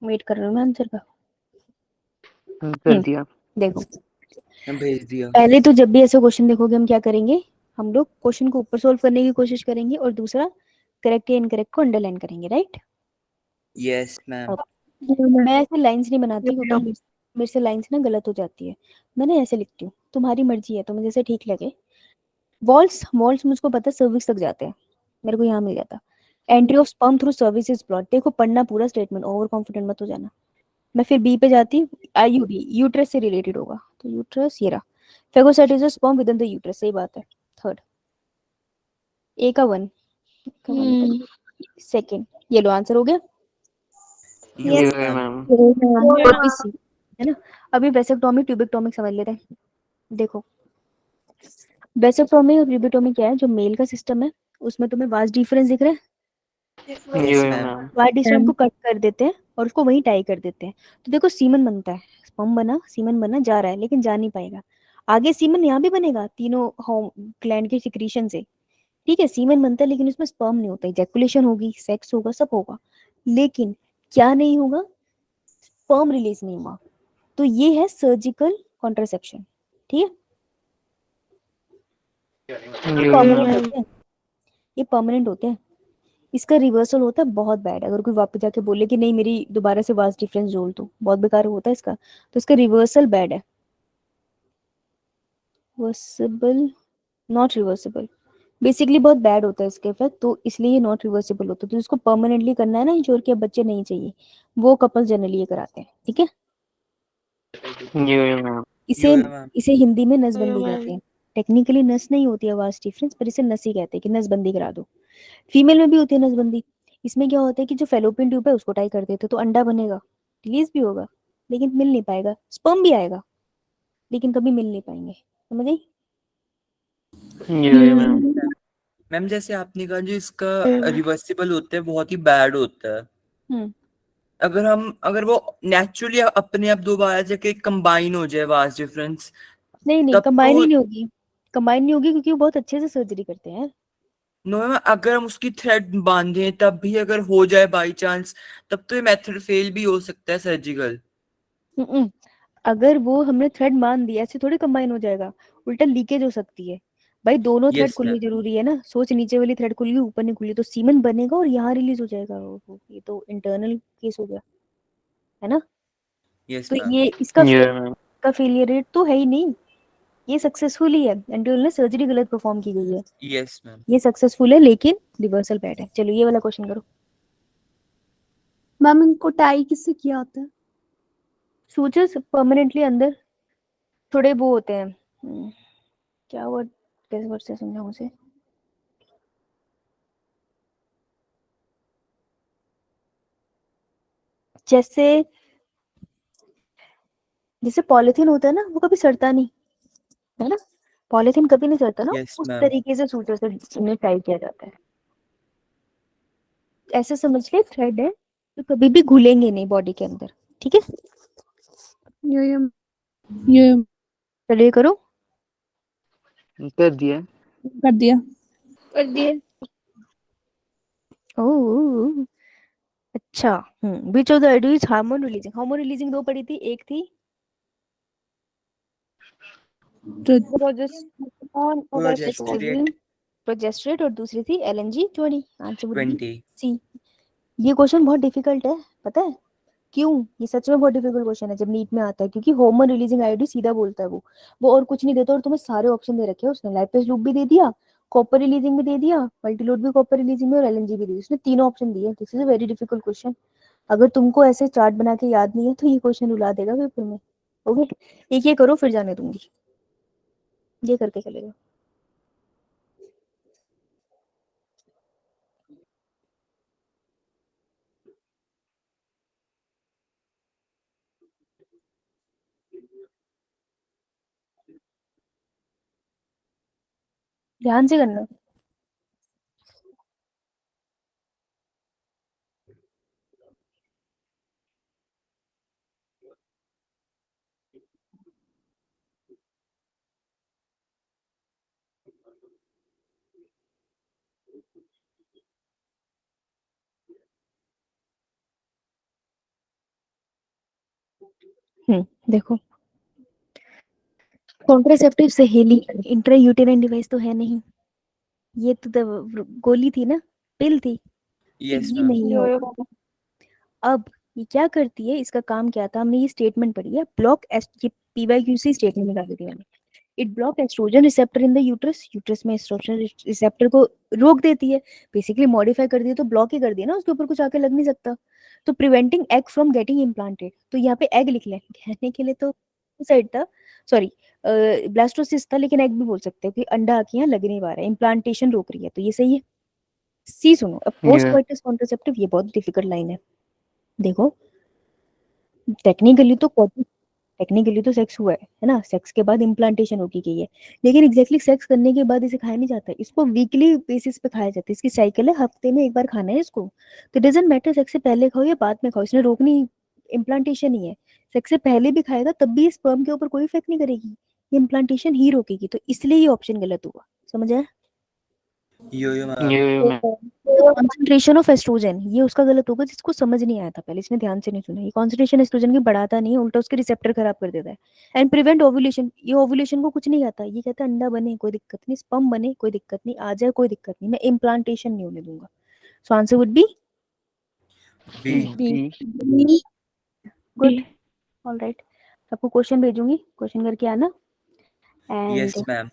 वेट कर रहा हूँ मैं आंसर का। कर दिया। देखो, मैं भेज दिया। पहले तो जब भी ऐसे क्वेश्चन देखोगे हम क्या करेंगे, हम लोग क्वेश्चन को ऊपर सॉल्व करने की कोशिश करेंगे, और दूसरा करेक्ट या इनकरेक्ट को अंडरलाइन करेंगे, राइट? Yes, ma'am. मैं ऐसे लाइंस नहीं बनाती, क्योंकि मेरे से लाइंस ना गलत हो जाती है। मैंने ऐसे लिखती हूँ, तुम्हारी मर्जी है, तुम्हें जैसे ठीक लगे। वॉल्स वॉल्स मुझको पता है सर्विक्स तक जाते हैं, मेरे को यहाँ मिल जाता। Entry of sperm through cervix is blocked, देखो पढ़ना पूरा स्टेटमेंट, ओवर कॉन्फिडेंट मत हो जाना। मैं फिर बी पे जाती, आईयूडी यूट्रस से रिलेटेड होगा, तो यूट्रस ये रहा, phagocyte sperm with in the uterus, सही बात है। थर्ड, ए का वन, सेकंड, ये लो आंसर हो गया। Yo, यो ma'am. मैम। और भी सी है ना। अभी वेसेक्टोमी ट्यूबेक्टोमी समझ लेते हैं। देखो, वेसेक्टोमी और ट्यूबेक्टोमी क्या है, जो मेल का सिस्टम है उसमें तुम्हें वास्ट डिफरेंस दिख रहा है, Yes, यो ma'am. मैम। वास्ट डिफरेंस को कट कर देते हैं और उसको वहीं टाई कर देते हैं। तो देखो सीमन बनता है, स्पर्म बना, सीमन बना, जा रहा है लेकिन जा नहीं पाएगा आगे। सीमन यहाँ भी बनेगा तीनों होम ग्लैंड के सिक्रीशन से, ठीक है, सीमन बनता है लेकिन उसमें स्पर्म नहीं होता, इजैकुलेशन होगी, सेक्स होगा, सब होगा, लेकिन क्या नहीं होगा, स्पर्म रिलीज नहीं हुआ। तो ये है सर्जिकल कॉन्ट्रासेप्शन, ठीक है, यो परमानेंट मैम। होते हैं, ये परमानेंट होते हैं। इसका रिवर्सल होता है बहुत बैड, अगर कोई वापस जाके बोले कि नहीं मेरी दोबारा से वास्ट डिफरेंस जोड़ दो, बहुत बेकार होता है इसका, तो इसका रिवर्सल बैड है, रिवर्सिबल नॉट रिवर्सिबल, बेसिकली बहुत बैड होता है इसका इफेक्ट, तो इसलिए ये नॉट रिवर्सिबल होता है। तो इसको परमानेंटली करना है ना इंश्योर कि अब बच्चे नहीं चाहिए, वो कपल जनरली ये कराते हैं, ठीक है। यो मैम। इसे Yo, ma'am. इसे हिंदी में नसबंदी कहते हैं। टेक्निकली नस नहीं होती है वास्ट डिफरेंस, पर इसे नस ही कहते हैं कि नसबंदी करा दो। फीमेल में भी होती है नसबंदी। इसमें क्या होता है कि जो फेलोपियन ट्यूब है उसको टाई कर देते हैं, तो अंडा बनेगा, रिलीज भी होगा, लेकिन मिल नहीं पाएगा, स्पर्म भी आएगा लेकिन कभी मिल नहीं पाएंगे, समझ आई? यो मैम। मैम जैसे आपने कहा जो इसका रिवर्सिबल होता है बहुत ही बैड होता है। हम्म अगर वो नेचुरली अपने आप दोबारा जाके कंबाइन हो जाए वास्ट डिफरेंस, नहीं नहीं, तब कंबाइन तो ही नहीं होगी, कंबाइन नहीं होगी क्योंकि वो बहुत अच्छे से सर्जरी करते हैं। नो मैम, अगर हम उसकी थ्रेड बांधे तब भी अगर हो जाए बाई चांस, तब तो ये मेथड फेल भी हो सकता है सर्जिकल। हम्म, अगर वो हमने थ्रेड मान दिया ऐसे थोड़ी कंबाइन हो जाएगा, उल्टा लीकेज हो सकती है। भाई दोनों थ्रेड यस खुलनी मैम। जरूरी है ना, सोच नीचे वाली थ्रेड खुल गई ऊपर नहीं खुली तो सीमन बनेगा और यहाँ रिलीज हो जाएगा ये तो इंटरनल केस हो गया, है ना। यस तो मैम। ये इसका यो मैम। फेलियर रेट तो है ही नहीं, ये सक्सेसफुल ही है, एंड्रोल ने सर्जरी गलत परफॉर्म की गई है, यस मैम। ये सक्सेसफुल है लेकिन रिवर्सल बैड है। चलो ये वाला क्वेश्चन करो। मैम इनको टाई किससे किया होता है? सूचर्स परमानेंटली अंदर थोड़े वो होते हैं, क्या वर्ड, कैसे वर्ड से समझाऊं उसे, जैसे जैसे पॉलिथीन होता है ना, वो कभी सड़ता नहीं, है ना? पॉलिथीन कभी नहीं सड़ता ना, यस उस मैम। तरीके से सूचर से उन्हें टाई किया जाता है। ऐसे समझ के थ्रेड है तो कभी भी घुलेंगे नहीं बॉडी के अंदर, ठीक है? चलिए करो। कर दिया। कर दिया। कर दिए। ओह अच्छा। Which of the idea is hormone releasing? Hormone releasing दो पड़ी थी, एक थी प्रोजेस्टेरोन और प्रोजेस्टेरेट प्रोजेस्टेरेट और दूसरी थी LNG-20। Answer would B 20। सी। ये क्वेश्चन बहुत डिफिकल्ट है, पता है क्यों? ये सच में बहुत डिफिकल्ट क्वेश्चन है जब नीट में आता है, क्योंकि हार्मोन रिलीजिंग आईडी सीधा बोलता है वो और कुछ नहीं देता, और तुम्हें सारे ऑप्शन दे रखे हैं उसने। लाइपेज लूप भी दे दिया, कॉपर रिलीजिंग भी दे दिया, मल्टीलोड भी कॉपर रिलीजिंग में, और LNG भी दी, उसने तीनों ऑप्शन दिए। This is a very difficult question. अगर तुमको ऐसे चार्ट बना के याद नहीं है तो ये क्वेश्चन रुला देगा पेपर में। ओके, एक ये करो फिर जाने दूंगी, ये करके चलेगा। ध्यान से करना। देखो, कॉन्ट्रासेप्टिव सहेली इंट्रायूटेराइन डिवाइस तो है नहीं, ये तो गोली थी ना, पिल थी, तो यस ये मैम। नहीं होगा। अब ये क्या करती है, इसका काम क्या था, हमने ये स्टेटमेंट पढ़ी है, ब्लॉक ये PYQ स्टेटमेंट निकाली थी मैंने। It block estrogen receptor in the uterus, uterus में एस्ट्रोजन रिसेप्टर को रोक देती है, बेसिकली मॉडिफाई कर दिया, तो ब्लॉक ही कर दिया ना, उसके ऊपर कुछ आके लग नहीं सकता। तो preventing egg from getting implanted, तो यहाँ पे एग लिख लें, कहने के लिए तो साइड था, सॉरी ब्लास्टोसिस्ट था, लेकिन एग भी बोल सकते हो कि अंडा आके यहाँ लग नहीं पा रहा है, इम्प्लांटेशन रोक रही है, तो ये सही है। सी सुनो, अब पोस्ट Yeah. कोइटस कॉन्ट्रासेप्टिव, ये बहुत डिफिकल्ट लाइन है। देखो, टेक्निकली तो सेक्स हुआ है ना, सेक्स के बाद इम्प्लांटेशन होगी गई है, लेकिन एग्जैक्टली सेक्स करने के बाद इसे खाया नहीं जाता है, इसको वीकली बेसिस पे खाया जाता है, इसकी साइकिल है, हफ्ते में एक बार खाना है इसको। तो डजंट मैटर सेक्स से पहले खाओ या बाद में खाओ, इसने रोकनी इम्प्लांटेशन ही है। सेक्स से पहले भी खाएगा तब भी स्पर्म के ऊपर कोई इफेक्ट नहीं करेगी, ये इम्प्लांटेशन ही रोकेगी, तो इसलिए ये ऑप्शन गलत हुआ। समझ आया? Yo ma'am. Ma'am. Concentration of estrogen, ये उसका गलत होगा जिसको समझ नहीं आया था पहले, इसने ध्यान से नहीं सुना। ये कॉन्सेंट्रेशन एस्ट्रोजन की बढ़ाता नहीं है, उल्टा उसके रिसेप्टर खराब कर देता है। एंड प्रिवेंट ओव्यूलेशन, ये ओव्यूलेशन को कुछ नहीं कहता, ये कहता है अंडा बने कोई दिक्कत नहीं, स्पर्म बने कोई दिक्कत नहीं, आ जाए कोई दिक्कत नहीं, मैं इम्प्लांटेशन नहीं होने दूंगा। So answer would be B. Good. Alright, आपको क्वेश्चन भेजूंगी, क्वेश्चन करके आना। And yes ma'am.